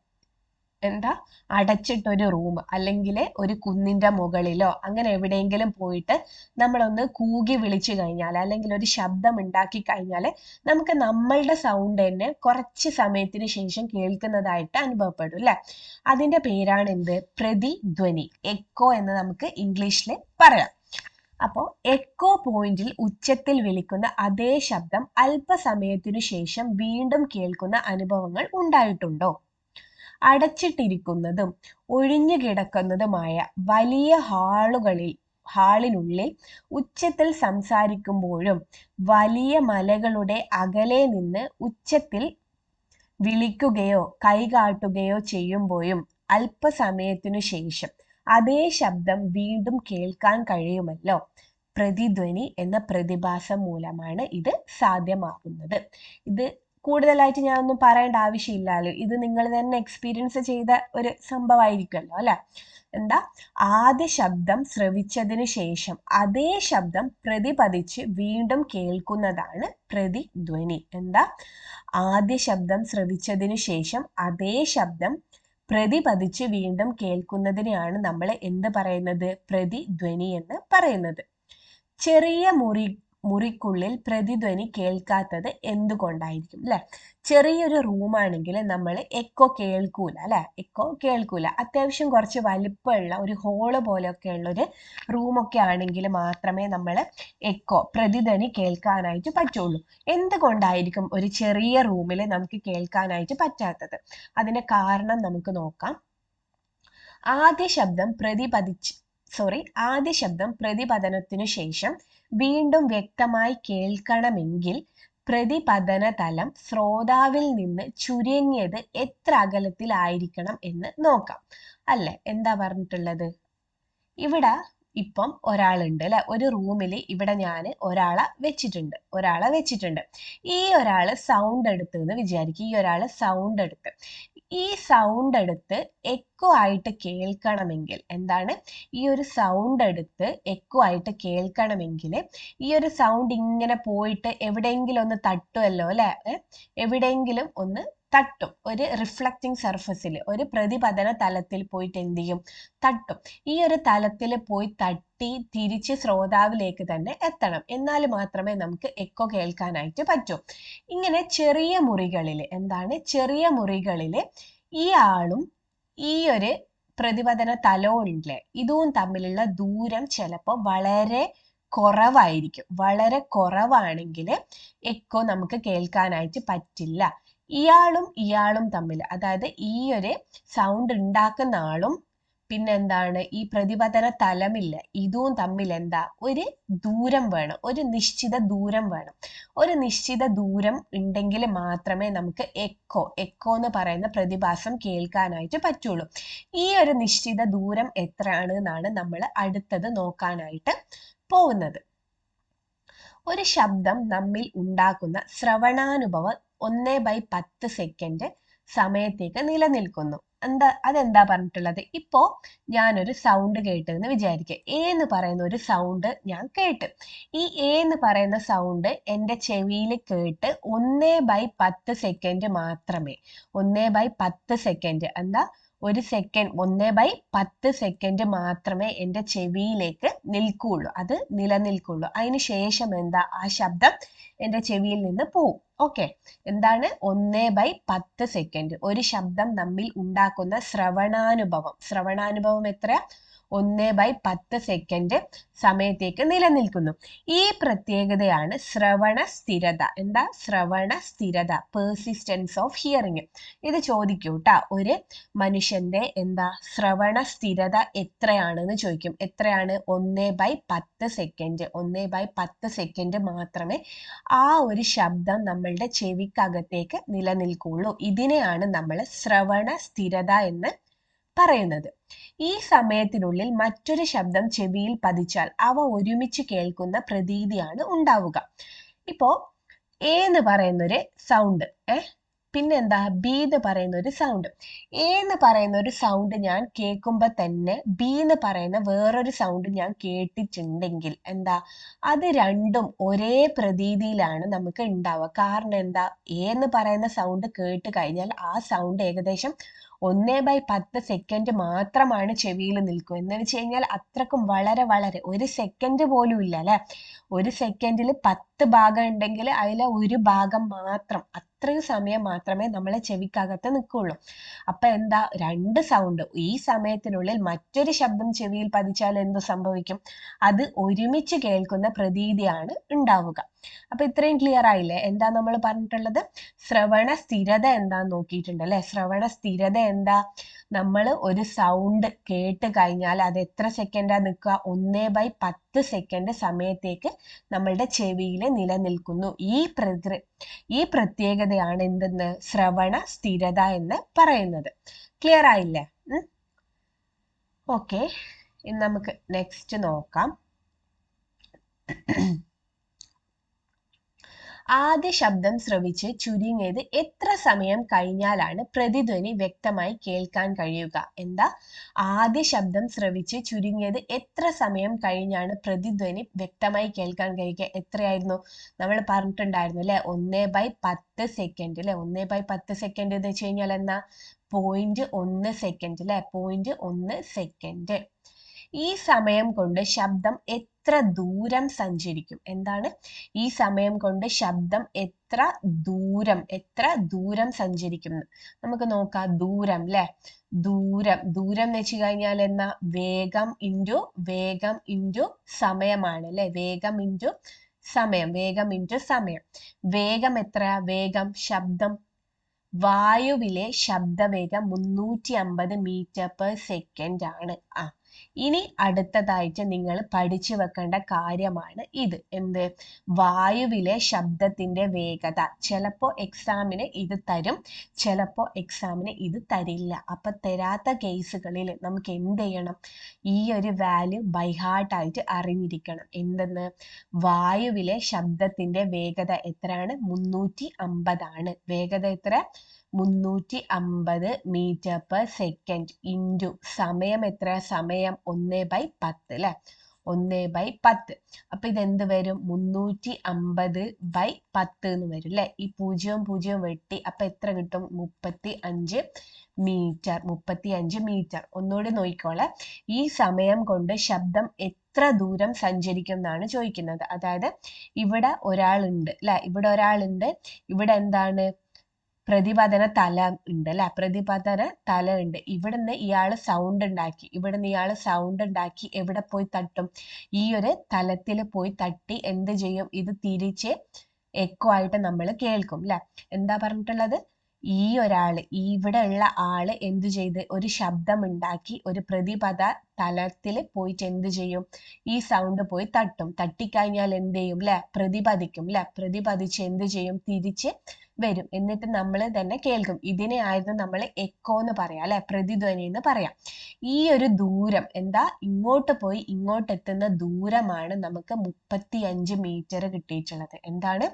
അടച്ചിട്ടൊരു റൂം അല്ലെങ്കിൽ ഒരു കുന്നിന്റെ മുകളിലോ അങ്ങനെ എവിടെയെങ്കിലും പോയിട്ട് നമ്മളൊന്ന് കൂകി വിളിച്ചു കഴിഞ്ഞാൽ അല്ലെങ്കിൽ ഒരു ശബ്ദം ഉണ്ടാക്കി കഴിഞ്ഞാൽ നമുക്ക് നമ്മളുടെ സൗണ്ട് തന്നെ കുറച്ച് സമയത്തിന് ശേഷം കേൾക്കുന്നതായിട്ട് അനുഭവപ്പെടും അല്ലെ. അതിന്റെ പേരാണ് എന്ത്? പ്രതിധ്വനി. എക്കോ എന്ന് നമുക്ക് ഇംഗ്ലീഷിൽ പറയാം. അപ്പോൾ എക്കോ പോയിന്റിൽ ഉച്ചത്തിൽ വിളിക്കുന്ന അതേ ശബ്ദം അല്പസമയത്തിനു ശേഷം വീണ്ടും കേൾക്കുന്ന അനുഭവങ്ങൾ ഉണ്ടായിട്ടുണ്ടോ? അടച്ചിട്ടിരിക്കുന്നതും ഒഴിഞ്ഞു കിടക്കുന്നതുമായ വലിയ ഹാളിനുള്ളിൽ ഉച്ചത്തിൽ സംസാരിക്കുമ്പോഴും വലിയ മലകളുടെ അകലെ നിന്ന് ഉച്ചത്തിൽ വിളിക്കുകയോ കൈകാട്ടുകയോ ചെയ്യുമ്പോഴും അല്പസമയത്തിനു ശേഷം അതേ ശബ്ദം വീണ്ടും കേൾക്കാൻ കഴിയുമല്ലോ. പ്രതിധ്വനി എന്ന പ്രതിഭാസം മൂലമാണ് ഇത് സാധ്യമാകുന്നത്. ഇത് കൂടുതലായിട്ട് ഞാനൊന്നും പറയേണ്ട ആവശ്യമില്ലല്ലോ. ഇത് നിങ്ങൾ തന്നെ എക്സ്പീരിയൻസ് ചെയ്ത ഒരു സംഭവമായിരിക്കുമല്ലോ അല്ലെ. ആദ്യ ശബ്ദം ശ്രവിച്ചതിന് ശേഷം അതേ ശബ്ദം പ്രതിപദിച്ച് വീണ്ടും കേൾക്കുന്നതാണ് പ്രതിധ്വനി. ആദ്യ ശബ്ദം ശ്രവിച്ചതിന് ശേഷം അതേ ശബ്ദം പ്രതിപദിച്ച് വീണ്ടും കേൾക്കുന്നതിനെയാണ് നമ്മൾ എന്ത് പറയുന്നത്? പ്രതിധ്വനി എന്ന് പറയുന്നത്. ചെറിയ മുറിക്കുള്ളിൽ പ്രതിധ്വനി കേൾക്കാത്തത് എന്തുകൊണ്ടായിരിക്കും അല്ലെ? ചെറിയൊരു റൂമാണെങ്കിൽ നമ്മൾ എക്കോ കേൾക്കൂല അല്ലെ? എക്കോ കേൾക്കൂല. അത്യാവശ്യം കുറച്ച് വലിപ്പമുള്ള ഒരു ഹോള് പോലെയൊക്കെ ഉള്ള ഒരു റൂമൊക്കെ ആണെങ്കിൽ മാത്രമേ നമ്മൾ പ്രതിധ്വനി കേൾക്കാനായിട്ട് പറ്റുള്ളൂ. എന്തുകൊണ്ടായിരിക്കും ഒരു ചെറിയ റൂമിൽ നമുക്ക് കേൾക്കാനായിട്ട് പറ്റാത്തത്? അതിന്റെ കാരണം നമുക്ക് നോക്കാം. ആദ്യ ശബ്ദം പ്രതിപതനത്തിനു ശേഷം വീണ്ടും വ്യക്തമായി കേൾക്കണമെങ്കിൽ പ്രതിപതന തലം ശ്രോതാവിൽ നിന്ന് ചുരുങ്ങിയത് എത്ര അകലത്തിലായിരിക്കണം എന്ന് നോക്കാം. അല്ലെ? എന്താ പറഞ്ഞിട്ടുള്ളത്? ഇവിടെ ഇപ്പം ഒരാളുണ്ട് അല്ലെ? ഒരു റൂമിൽ ഇവിടെ ഞാൻ ഒരാളെ വെച്ചിട്ടുണ്ട്. ഈ ഒരാള് സൗണ്ട് എടുത്ത് എന്ന് വിചാരിക്കും. ഈ സൗണ്ട് എടുത്ത് എക്കോ ആയിട്ട് കേൾക്കണമെങ്കിൽ എന്താണ്? ഈ ഒരു സൗണ്ട് എടുത്ത് എക്കോ ആയിട്ട് കേൾക്കണമെങ്കിൽ ഈ ഒരു സൗണ്ട് ഇങ്ങനെ പോയിട്ട് എവിടെയെങ്കിലും ഒന്ന് തട്ടുമല്ലോ അല്ലെ? എവിടെയെങ്കിലും ഒന്ന് തട്ടും. ഒരു റിഫ്ലക്റ്റിംഗ് സർഫസിൽ, ഒരു പ്രതിപതന തലത്തിൽ പോയിട്ട് എന്ത് ചെയ്യും? തട്ടും. ഈ ഒരു തലത്തിൽ പോയി തട്ടി തിരിച്ച് ശ്രോതാവിലേക്ക് തന്നെ എത്തണം. എന്നാൽ മാത്രമേ നമുക്ക് എക്കോ കേൾക്കാനായിട്ട് പറ്റൂ. ഇങ്ങനെ ചെറിയ മുറികളിൽ ഈ ആളും ഈ ഒരു പ്രതിപതന തലവും ഇല്ലേ, ഇതും തമ്മിലുള്ള ദൂരം ചിലപ്പോൾ വളരെ കുറവാണെങ്കിൽ എക്കോ നമുക്ക് കേൾക്കാനായിട്ട് പറ്റില്ല. ഇയാളും തമ്മിൽ, അതായത് ഈ ഒരു സൗണ്ട് ഉണ്ടാക്കുന്ന ആളും പിന്നെന്താണ് ഈ പ്രതിപതന തലമില്ല, ഇതും തമ്മിൽ എന്താ ഒരു ദൂരം വേണം, ഒരു നിശ്ചിത ദൂരം ഉണ്ടെങ്കിൽ മാത്രമേ നമുക്ക് എക്കോ എന്ന് പറയുന്ന പ്രതിഭാസം കേൾക്കാനായിട്ട് പറ്റുള്ളൂ. ഈ ഒരു നിശ്ചിത ദൂരം എത്രയാണ് എന്നാണ് നമ്മൾ അടുത്തത് നോക്കാനായിട്ട് പോകുന്നത്. ഒരു ശബ്ദം നമ്മിൽ ഉണ്ടാക്കുന്ന ശ്രവണാനുഭവം 1/10 സെക്കൻഡ് സമയത്തേക്ക് നിലനിൽക്കുന്നു. അതെന്താ പറഞ്ഞിട്ടുള്ളത്? ഇപ്പോ ഞാനൊരു സൗണ്ട് കേട്ടെന്ന് വിചാരിക്കുക. എ എന്ന് പറയുന്ന ഒരു സൗണ്ട് ഞാൻ കേട്ട്. ഈ എ എന്ന് പറയുന്ന സൗണ്ട് എൻ്റെ ചെവിയിൽ കേട്ട് 1/10 സെക്കൻഡ് മാത്രമേ, 1/10 സെക്കൻഡ് എന്താ, ഒരു സെക്കൻഡ് 1/10 സെക്കൻഡ് മാത്രമേ എൻ്റെ ചെവിയിലേക്ക് നിൽക്കുള്ളൂ, അത് നിലനിൽക്കുള്ളൂ. അതിന് ശേഷം എന്താ, ആ ശബ്ദം എൻ്റെ ചെവിയിൽ നിന്ന് പോവും. ഓക്കെ, എന്താണ് 1/10 സെക്കൻഡ് ഒരു ശബ്ദം നമ്മിൽ ഉണ്ടാക്കുന്ന ശ്രവണാനുഭവം എത്രയാ? 1/10 സെക്കൻഡ് സമയത്തേക്ക് നിലനിൽക്കുന്നു. ഈ പ്രത്യേകതയാണ് ശ്രവണ സ്ഥിരത. എന്താ ശ്രവണ സ്ഥിരത? Persistence of hearing. ഇത് ചോദിക്കൂട്ടാ. ഒരു മനുഷ്യന്റെ എന്താ ശ്രവണ സ്ഥിരത എത്രയാണെന്ന് ചോദിക്കും. എത്രയാണ്? 1/10 സെക്കൻഡ്. 1/10 സെക്കൻഡ് മാത്രമേ ആ ഒരു ശബ്ദം നമ്മളുടെ ചെവിക്കകത്തേക്ക് നിലനിൽക്കുള്ളൂ. ഇതിനെയാണ് നമ്മൾ ശ്രവണ സ്ഥിരത എന്ന് പറയുന്നത്. ഈ സമയത്തിനുള്ളിൽ മറ്റൊരു ശബ്ദം ചെവിയിൽ പതിച്ചാൽ അവ ഒരുമിച്ച് കേൾക്കുന്ന പ്രതീതിയാണ് ഉണ്ടാവുക. ഇപ്പോ എ എന്ന് പറയുന്നൊരു സൗണ്ട്, പിന്നെന്താ ബി എന്ന് പറയുന്ന ഒരു സൗണ്ട്. എ എന്ന് പറയുന്ന ഒരു സൗണ്ട് ഞാൻ കേൾക്കുമ്പോൾ തന്നെ ബി എന്ന് പറയുന്ന വേറൊരു സൗണ്ട് ഞാൻ കേട്ടിട്ടുണ്ടെങ്കിൽ എന്താ, അത് രണ്ടും ഒരേ പ്രതീതിയിലാണ് നമുക്ക് ഉണ്ടാവുക. കാരണം എന്താ, എ എന്ന് പറയുന്ന സൗണ്ട് കേട്ട് കഴിഞ്ഞാൽ ആ സൗണ്ട് ഏകദേശം 1/10 സെക്കൻഡ് മാത്രമാണ് ചെവിയിൽ നിൽക്കുക. എന്ന് വെച്ച് കഴിഞ്ഞാൽ അത്രക്കും വളരെ ഒരു സെക്കൻഡ് പോലും ഇല്ല അല്ലെ? ഒരു സെക്കൻഡിൽ 10 ഭാഗം ഉണ്ടെങ്കിൽ അതിലെ ഒരു ഭാഗം മാത്രം, അത്രയും സമയം മാത്രമേ നമ്മളെ ചെവിക്കകത്ത് നിൽക്കുള്ളൂ. അപ്പൊ എന്താ, രണ്ട് സൗണ്ട് ഈ സമയത്തിനുള്ളിൽ മറ്റൊരു ശബ്ദം ചെവിയിൽ പതിച്ചാൽ എന്ത് സംഭവിക്കും? അത് ഒരുമിച്ച് കേൾക്കുന്ന പ്രതീതിയാണ് ഉണ്ടാവുക. അപ്പൊ ഇത്രയും ക്ലിയർ ആയില്ലേ? എന്താ നമ്മൾ പറഞ്ഞിട്ടുള്ളത്? ശ്രവണ സ്ഥിരത എന്താന്ന് നോക്കിയിട്ടുണ്ട് അല്ലെ? ശ്രവണ സ്ഥിരത എന്താ? നമ്മൾ ഒരു സൗണ്ട് കേട്ട് കഴിഞ്ഞാൽ അത് എത്ര സെക്കൻഡാ നിൽക്കുക? 1/10 സെക്കൻഡ് സമയത്തേക്ക് നമ്മളുടെ ചെവിയിൽ നിലനിൽക്കുന്നു. ഈ പ്രത്യേകതയാണ് എന്തെന്ന്? ശ്രവണ സ്ഥിരത എന്ന് പറയുന്നത്. ക്ലിയർ ആയില്ലേ? ഓക്കെ, ഇനി നമുക്ക് നെക്സ്റ്റ് നോക്കാം. ആദ്യ ശബ്ദം ശ്രവിച്ച് ചുരുങ്ങിയത് എത്ര സമയം കഴിഞ്ഞാലാണ് പ്രതിധ്വനി വ്യക്തമായി കേൾക്കാൻ കഴിയുക? എന്താ, ആദ്യ ശബ്ദം ശ്രവിച്ച് ചുരുങ്ങിയത് എത്ര സമയം കഴിഞ്ഞാണ് പ്രതിധ്വനി വ്യക്തമായി കേൾക്കാൻ കഴിയുക? എത്രയായിരുന്നു നമ്മൾ പറഞ്ഞിട്ടുണ്ടായിരുന്നു അല്ലെ? 1/10 സെക്കൻഡ് അല്ലെ? 1/10 സെക്കൻഡ് എന്ന് വെച്ച് കഴിഞ്ഞാൽ എന്നാ 0.1 സെക്കൻഡ് അല്ലെ? 0.1 സെക്കൻഡ്. ഈ സമയം കൊണ്ട് ശബ്ദം എത്ര ദൂരം സഞ്ചരിക്കും? എന്താണ് ഈ സമയം കൊണ്ട് ശബ്ദം എത്ര ദൂരം സഞ്ചരിക്കും? നമുക്ക് നോക്കാം. ദൂരം അല്ലെ, ദൂരം എന്ന് വെച്ച് കഴിഞ്ഞാൽ എന്നാ വേഗം ഇൻറ്റു സമയമാണ് അല്ലെ. വേഗം ഇൻറ്റു സമയം. വേഗം എത്ര? വേഗം ശബ്ദം വായുവിലെ ശബ്ദവേഗം 350 മീറ്റർ പെർ സെക്കൻഡ് ആണ്. ഇനി അടുത്തതായിട്ട് നിങ്ങൾ പഠിച്ചു വെക്കേണ്ട കാര്യമാണ് ഇത്. എന്ത്? വായുവിലെ ശബ്ദത്തിന്റെ വേഗത. ചിലപ്പോ എക്സാമിന് ഇത് തരും, ചിലപ്പോ എക്സാമിന് ഇത് തരില്ല. അപ്പൊ തരാത്ത കേസുകളിൽ നമുക്ക് എന്ത് ചെയ്യണം? ഈ ഒരു വാല്യൂ ബൈഹാർട്ടായിട്ട് അറിഞ്ഞിരിക്കണം. എന്തെന്ന്? വായുവിലെ ശബ്ദത്തിന്റെ വേഗത എത്രയാണ്? 350 ആണ്. വേഗത എത്ര? 350 മീറ്റർ പെർ സെക്കൻഡ് ഇൻറ്റു സമയം എത്ര? സമയം 1/10 അല്ലെ. 1/10. അപ്പൊ ഇതെന്ത് വരും? 350/10 എന്ന് വരും അല്ലെ. ഈ 0 വെട്ടി അപ്പൊ എത്ര കിട്ടും? 35 മീറ്റർ. ഒന്നുകൂടി നോക്കിക്കോളെ. ഈ സമയം കൊണ്ട് ശബ്ദം എത്ര ദൂരം സഞ്ചരിക്കും എന്നാണ് ചോദിക്കുന്നത്. അതായത് ഇവിടെ ഒരാളുണ്ട് അല്ലെ, ഇവിടെ എന്താണ്? പ്രതിപതന തല ഉണ്ട് അല്ലെ. പ്രതിപതന തല ഉണ്ട്. ഇവിടുന്ന് ഇയാള് സൗണ്ട് ഉണ്ടാക്കി എവിടെ പോയി തട്ടും? ഈ ഒരു തലത്തിൽ പോയി തട്ടി എന്ത് ചെയ്യും? ഇത് തിരിച്ച് എക്കോ ആയിട്ട് നമ്മൾ കേൾക്കും അല്ലെ. എന്താ പറഞ്ഞിട്ടുള്ളത്? ഇവിടെ ഉള്ള ആള് എന്തു ചെയ്ത്? ഒരു ശബ്ദം ഉണ്ടാക്കി ഒരു പ്രതിപദ തലത്തിൽ പോയിട്ട് എന്ത് ചെയ്യും? ഈ സൗണ്ട് പോയി തട്ടും. തട്ടിക്കഴിഞ്ഞാൽ എന്ത് ചെയ്യും അല്ലെ? പ്രതിപദിക്കും അല്ലെ. പ്രതിപദിച്ച് എന്ത് ചെയ്യും? തിരിച്ച് വരും. എന്നിട്ട് നമ്മൾ തന്നെ കേൾക്കും. ഇതിനെ ആയിരുന്നു നമ്മൾ എക്കോ എന്ന് പറയാം അല്ലെ, പ്രതിധ്വനി എന്ന് പറയാം. ഈ ഒരു ദൂരം എന്താ? ഇങ്ങോട്ട് പോയി ഇങ്ങോട്ട് എത്തുന്ന ദൂരമാണ് നമുക്ക് 35 മീറ്റർ കിട്ടിയിട്ടുള്ളത്. എന്താണ്?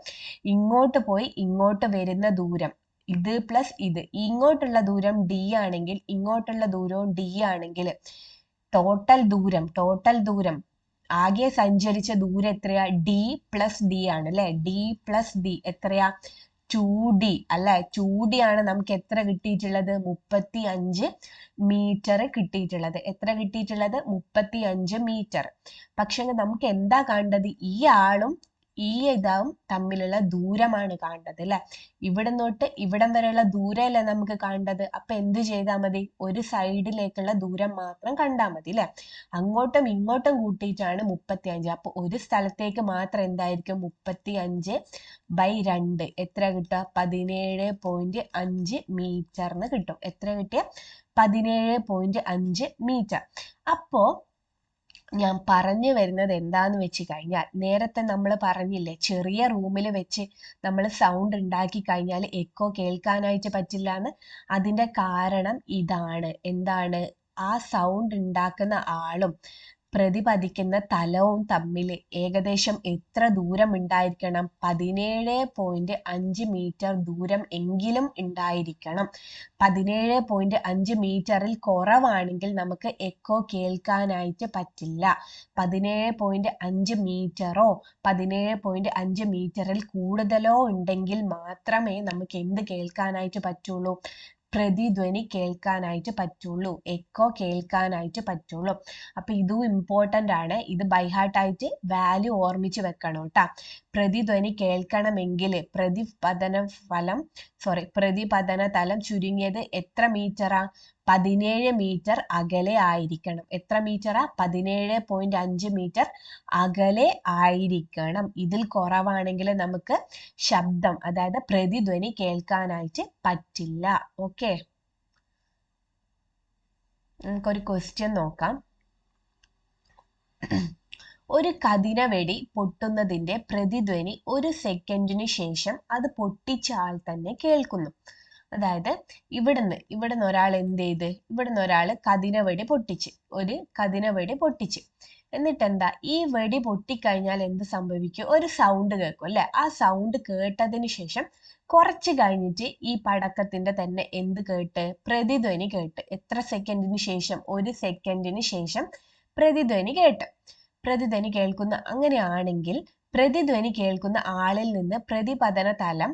ഇങ്ങോട്ട് പോയി ഇങ്ങോട്ട് വരുന്ന ദൂരം, ഇത് പ്ലസ് ഇത്, ഇങ്ങോട്ടുള്ള ദൂരം d ആണെങ്കിൽ ഇങ്ങോട്ടുള്ള ദൂരവും d ആണെങ്കിൽ ടോട്ടൽ ദൂരം ആകെ സഞ്ചരിച്ച ദൂരം എത്രയാ? d+d ആണ് അല്ലെ. d+d എത്രയാ? 2d അല്ലെ. 2d ആണ് നമുക്ക് എത്ര കിട്ടിയിട്ടുള്ളത്? 35 മീറ്റർ കിട്ടിയിട്ടുള്ളത്. എത്ര കിട്ടിയിട്ടുള്ളത്? 35 മീറ്റർ. പക്ഷെ നമുക്ക് എന്താ കാണേണ്ടത്? ഈ ആളും ഈ ഇതാവും തമ്മിലുള്ള ദൂരമാണ് കാണേണ്ടത് അല്ലെ. ഇവിടെ തൊട്ട് ഇവിടം വരെയുള്ള ദൂരമല്ലേ നമുക്ക് കാണേണ്ടത്. അപ്പൊ എന്ത് ചെയ്താൽ മതി? ഒരു സൈഡിലേക്കുള്ള ദൂരം മാത്രം കണ്ടാൽ മതി അല്ലെ. അങ്ങോട്ടും ഇങ്ങോട്ടും കൂട്ടിയിട്ടാണ് 35. അപ്പൊ ഒരു സ്ഥലത്തേക്ക് മാത്രം എന്തായിരിക്കും? 35/2 എത്ര കിട്ടുക? 17.5 മീറ്ററിന് കിട്ടും. എത്ര കിട്ടിയ? 17.5 മീറ്റർ. അപ്പോ ഞാൻ പറഞ്ഞു വരുന്നത് എന്താന്ന് വെച്ച് കഴിഞ്ഞാൽ, നേരത്തെ നമ്മൾ പറഞ്ഞില്ലേ ചെറിയ റൂമിൽ വെച്ച് നമ്മൾ സൗണ്ട് ഉണ്ടാക്കി കഴിഞ്ഞാൽ എക്കോ കേൾക്കാനായിട്ട് പറ്റില്ല എന്ന്. അതിന്റെ കാരണം ഇതാണ്. എന്താണ്? ആ സൗണ്ട് ഉണ്ടാക്കുന്ന ആളും പ്രതിപദിക്കുന്ന തലവും തമ്മിൽ ഏകദേശം എത്ര ദൂരം ഉണ്ടായിരിക്കണം? 17.5 മീറ്റർ ദൂരം എങ്കിലും ഉണ്ടായിരിക്കണം. 17.5 മീറ്ററിൽ കുറവാണെങ്കിൽ നമുക്ക് എക്കോ കേൾക്കാനായിട്ട് പറ്റില്ല. 17.5 മീറ്ററോ 17.5 മീറ്ററിൽ കൂടുതലോ ഉണ്ടെങ്കിൽ മാത്രമേ നമുക്ക് എന്ത് കേൾക്കാനായിട്ട് പറ്റുള്ളൂ? പ്രതിധ്വനി കേൾക്കാനായിട്ട് പറ്റുള്ളൂ, എക്കോ കേൾക്കാനായിട്ട് പറ്റുള്ളൂ. അപ്പൊ ഇതും ഇമ്പോർട്ടൻ്റ് ആണ്. ഇത് ബൈഹാർട്ടായിട്ട് വാല്യൂ ഓർമ്മിച്ച് വെക്കണം കേട്ടാ. പ്രതിധ്വനി കേൾക്കണമെങ്കിൽ പ്രതിപതന തലം ചുരുങ്ങിയത് എത്ര മീറ്ററാ? 17 മീറ്റർ അകലെ ആയിരിക്കണം. എത്ര മീറ്ററാ? 17.5 മീറ്റർ അകലെ ആയിരിക്കണം. ഇതിൽ കുറവാണെങ്കിൽ നമുക്ക് ശബ്ദം, അതായത് പ്രതിധ്വനി കേൾക്കാനായിട്ട് പറ്റില്ല. ഓക്കെ, നമുക്കൊരു ക്വസ്റ്റ്യൻ നോക്കാം. ഒരു കതിനവെടി പൊട്ടുന്നതിന്റെ പ്രതിധ്വനി 1 സെക്കൻഡിന് ശേഷം അത് പൊട്ടിച്ച ആൾ തന്നെ കേൾക്കുന്നു. അതായത് ഇവിടുന്ന് ഒരാൾ എന്ത് ചെയ്ത്? ഇവിടുന്ന് ഒരാൾ ഒരു കതിനവെടി പൊട്ടിച്ച്. എന്നിട്ട് എന്താ? ഈ വെടി പൊട്ടിക്കഴിഞ്ഞാൽ എന്ത് സംഭവിക്കും? ഒരു സൗണ്ട് കേൾക്കും അല്ലെ. ആ സൗണ്ട് കേട്ടതിന് ശേഷം കുറച്ച് കഴിഞ്ഞിട്ട് ഈ പടക്കത്തിന്റെ തന്നെ എന്ത് കേട്ട്? പ്രതിധ്വനി കേട്ട്. എത്ര സെക്കൻഡിന് ശേഷം? 1 സെക്കൻഡിന് ശേഷം പ്രതിധ്വനി കേട്ട്. പ്രതിധ്വനി കേൾക്കുന്ന അങ്ങനെയാണെങ്കിൽ പ്രതിധ്വനി കേൾക്കുന്ന ആളിൽ നിന്ന് പ്രതിപതന തലം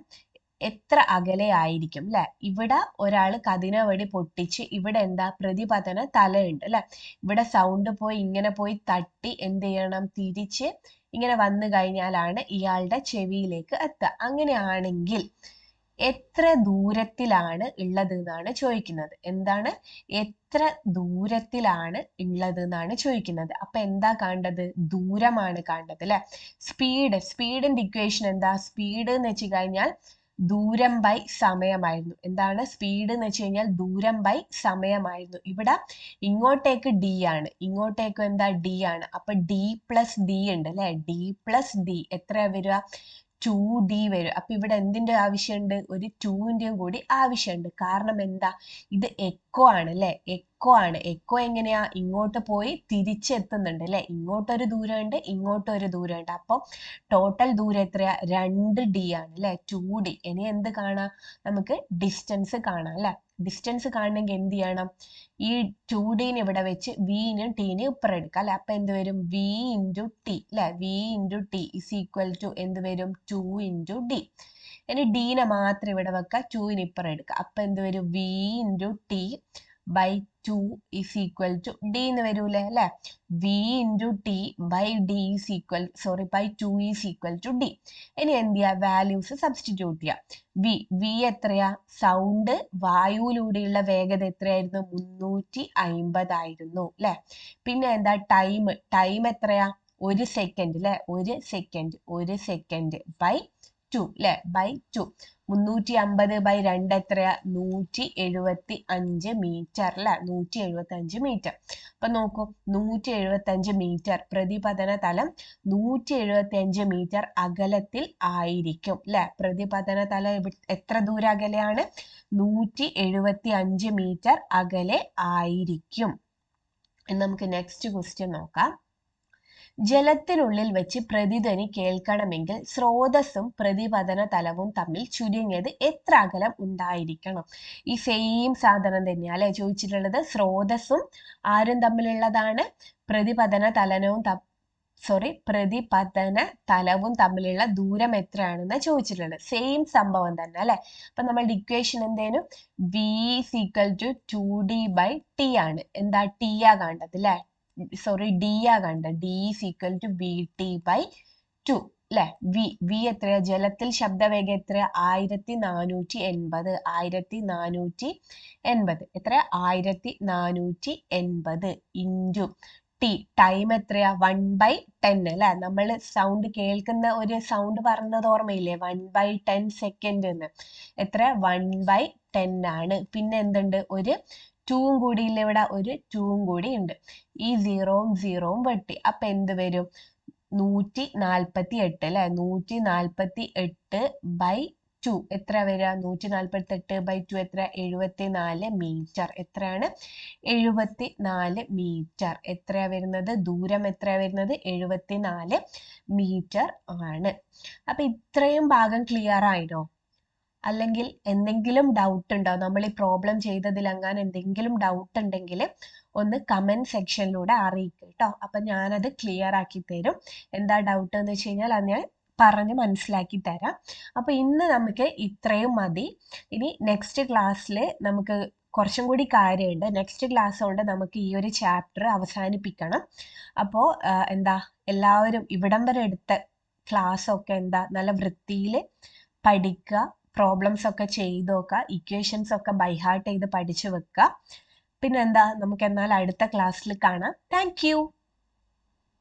എത്ര അകലെ ആയിരിക്കും അല്ലെ? ഇവിടെ ഒരാൾ കതിനവടി പൊട്ടിച്ച് ഇവിടെ എന്താ പ്രതിപതന തലയുണ്ട് അല്ലെ? ഇവിടെ സൗണ്ട് പോയി ഇങ്ങനെ പോയി തട്ടി എന്ത് ചെയ്യണം? തിരിച്ച് ഇങ്ങനെ വന്നു കഴിഞ്ഞാലാണ് ഇയാളുടെ ചെവിയിലേക്ക് എത്തുക. അങ്ങനെയാണെങ്കിൽ എത്ര ദൂരത്തിലാണ് ഉള്ളത് എന്നാണ് ചോദിക്കുന്നത്. എന്താണ്? എത്ര ദൂരത്തിലാണ് ഉള്ളത് എന്നാണ് ചോദിക്കുന്നത്. അപ്പൊ എന്താ കാണേണ്ടത്? ദൂരമാണ് കാണേണ്ടത് അല്ലെ? സ്പീഡിന്റെ ഇക്വേഷൻ എന്താ? സ്പീഡ് എന്ന് വെച്ച് കഴിഞ്ഞാൽ ദൂരം ബൈ സമയമായിരുന്നു. എന്താണ് സ്പീഡ് എന്ന് വെച്ച് കഴിഞ്ഞാൽ? ദൂരം ബൈ സമയമായിരുന്നു. ഇവിടെ ഇങ്ങോട്ടേക്ക് ഡി ആണ്, ഇങ്ങോട്ടേക്ക് എന്താ? ഡി ആണ്. അപ്പൊ ഡി പ്ലസ് ഡി ഉണ്ട് അല്ലെ? ഡി പ്ലസ് ഡി എത്രയാ വരിക? 2d വരും. അപ്പൊ ഇവിടെ എന്തിന്റെ ആവശ്യമുണ്ട്? ഒരു 2ന്റെയും കൂടി ആവശ്യമുണ്ട്. കാരണം എന്താ? ഇത് എക്കോ ആണ് അല്ലെ? എക്കോ ആണ്. എക്കോ എങ്ങനെയാ? ഇങ്ങോട്ട് പോയി തിരിച്ചെത്തുന്നുണ്ട് അല്ലെ? ഇങ്ങോട്ടൊരു ദൂരമുണ്ട്, ഇങ്ങോട്ടൊരു ദൂരമുണ്ട്. അപ്പൊ ടോട്ടൽ ദൂരം എത്രയാ? 2d ആണ് അല്ലെ? 2d. ഇനി എന്ത് കാണാം? നമുക്ക് ഡിസ്റ്റൻസ് കാണാം അല്ലെ? ഡിസ്റ്റൻസ് കാണണമെങ്കിൽ എന്ത് ചെയ്യണം? ഈ 2dനെ ഇവിടെ വെച്ച് വിനും ടീനും ഇപ്പുറം എടുക്കാം അല്ലെ? അപ്പൊ എന്ത് വരും? v ഇൻറ്റു ടി അല്ലെ? v into T is equal to എന്ത് വരും? 2 ഇൻറ്റു ഡി. ഇനി ഡീനെ മാത്രം ഇവിടെ വെക്കുക, 2ന് ഇപ്പുറം എടുക്കുക. അപ്പൊ എന്ത് വരും? v into T by 2 is equal to D എന്ന് വരൂലേ അല്ലെ? v into T by D is equal by 2 is equal to D. ഇനി എന്ത് ചെയ്യുക? വാല്യൂസ് സബ്സ്റ്റിറ്റ്യൂട്ട് ചെയ്യുക. v എത്രയാ? സൗണ്ട് വായുവിലൂടെയുള്ള വേഗത എത്രയായിരുന്നു? 350 ആയിരുന്നു അല്ലെ? പിന്നെ എന്താ? ടൈം എത്രയാ? 1 സെക്കൻഡ് അല്ലെ? 1 സെക്കൻഡ് ബൈ 2 അല്ലെ? ബൈ 2. 350 ബൈ 2 എത്രയാ? 175 മീറ്റർ അല്ലെ? 175 മീറ്റർ. അപ്പൊ നോക്കൂ, 175 മീറ്റർ പ്രതിപതന തലം 175 മീറ്റർ അകലത്തിൽ ആയിരിക്കും അല്ലെ? പ്രതിപതന തലം എത്ര ദൂരം അകലെയാണ്? 175 മീറ്റർ അകലെ ആയിരിക്കും. നമുക്ക് നെക്സ്റ്റ് ക്വസ്റ്റ്യൻ നോക്കാം. ജലത്തിനുള്ളിൽ വെച്ച് പ്രതിധ്വനി കേൾക്കണമെങ്കിൽ സ്രോതസ്സും പ്രതിപതന തലവും തമ്മിൽ ചുരുങ്ങിയത് എത്ര അകലം ഉണ്ടായിരിക്കണം? ഈ സെയിം സാധനം തന്നെയാണ് അല്ലെ ചോദിച്ചിട്ടുള്ളത്. സ്രോതസ്സും ആരും തമ്മിലുള്ളതാണ്? പ്രതിപതന തലവും തമ്മിലുള്ള ദൂരം എത്രയാണെന്ന് ചോദിച്ചിട്ടുള്ളത്. സെയിം സംഭവം തന്നെ അല്ലെ? അപ്പൊ നമ്മളുടെ ഇക്വേഷൻ എന്തേനു? v is equal to 2d by t ആണ്. എന്താ? t ആ കണ്ടത് അല്ലെ? d ആ കണ്ട. d is equal to vt by 2 അല്ലെ? v എത്രയാ? ജലത്തിൽ ശബ്ദവേഗം എത്രയാ? 1480. 1480 എത്ര? 1480 ഇൻറ്റു ടി. ടൈം എത്രയാ? 1/10 അല്ലെ? നമ്മൾ സൗണ്ട് കേൾക്കുന്ന ഒരു സൗണ്ട് പറഞ്ഞത് ഓർമ്മയില്ലേ? 1/10 സെക്കൻഡ് എന്ന്. എത്ര? 1/10 ആണ്. പിന്നെ എന്തുണ്ട്? ഒരു 2 കൂടി ഇല്ല ഇവിടെ? ഒരു 2 കൂടി ഉണ്ട്. ഈ 0-ഉം 0-ഉം വെട്ടി. അപ്പൊ എന്ത് വരും? 148 അല്ലെ? 148 ബൈ 2 എത്ര വരിക? 148 ബൈ 2 എത്ര? 74 മീറ്റർ. എത്രയാണ്? 74 മീറ്റർ. എത്രയാ വരുന്നത്? ദൂരം എത്രയാ വരുന്നത്? 74 മീറ്റർ ആണ്. അപ്പൊ ഇത്രയും ഭാഗം ക്ലിയർ ആയിനോ? അല്ലെങ്കിൽ എന്തെങ്കിലും ഡൗട്ട് ഉണ്ടോ? നമ്മൾ ഈ പ്രോബ്ലം ചെയ്തതിൽ അങ്ങനെ എന്തെങ്കിലും ഡൗട്ട് ഉണ്ടെങ്കിൽ ഒന്ന് കമന്റ് സെക്ഷനിലൂടെ അറിയിക്കുക കേട്ടോ. അപ്പൊ ഞാനത് ക്ലിയർ ആക്കി തരും. എന്താ ഡൗട്ട് എന്ന് വെച്ച് കഴിഞ്ഞാൽ അത് ഞാൻ പറഞ്ഞ് മനസ്സിലാക്കി തരാം. അപ്പൊ ഇന്ന് നമുക്ക് ഇത്രയും മതി. ഇനി നെക്സ്റ്റ് ക്ലാസ്സിൽ നമുക്ക് കുറച്ചും കൂടി കാര്യമുണ്ട്. നെക്സ്റ്റ് ക്ലാസ് കൊണ്ട് നമുക്ക് ഈ ഒരു ചാപ്റ്റർ അവസാനിപ്പിക്കണം. അപ്പോൾ എന്താ എല്ലാവരും ഇവിടം വരെ എടുത്ത ക്ലാസ് ഒക്കെ എന്താ നല്ല വൃത്തിയിൽ പഠിക്കുക, പ്രോബ്ലംസ് ഒക്കെ ചെയ്ത് നോക്കുക, ഇക്വേഷൻസ് ഒക്കെ ബൈഹാർട്ട് ചെയ്ത് പഠിച്ചു വെക്കുക. പിന്നെന്താ, നമുക്ക് എന്നാൽ അടുത്ത ക്ലാസ്സിൽ കാണാം. Thank you.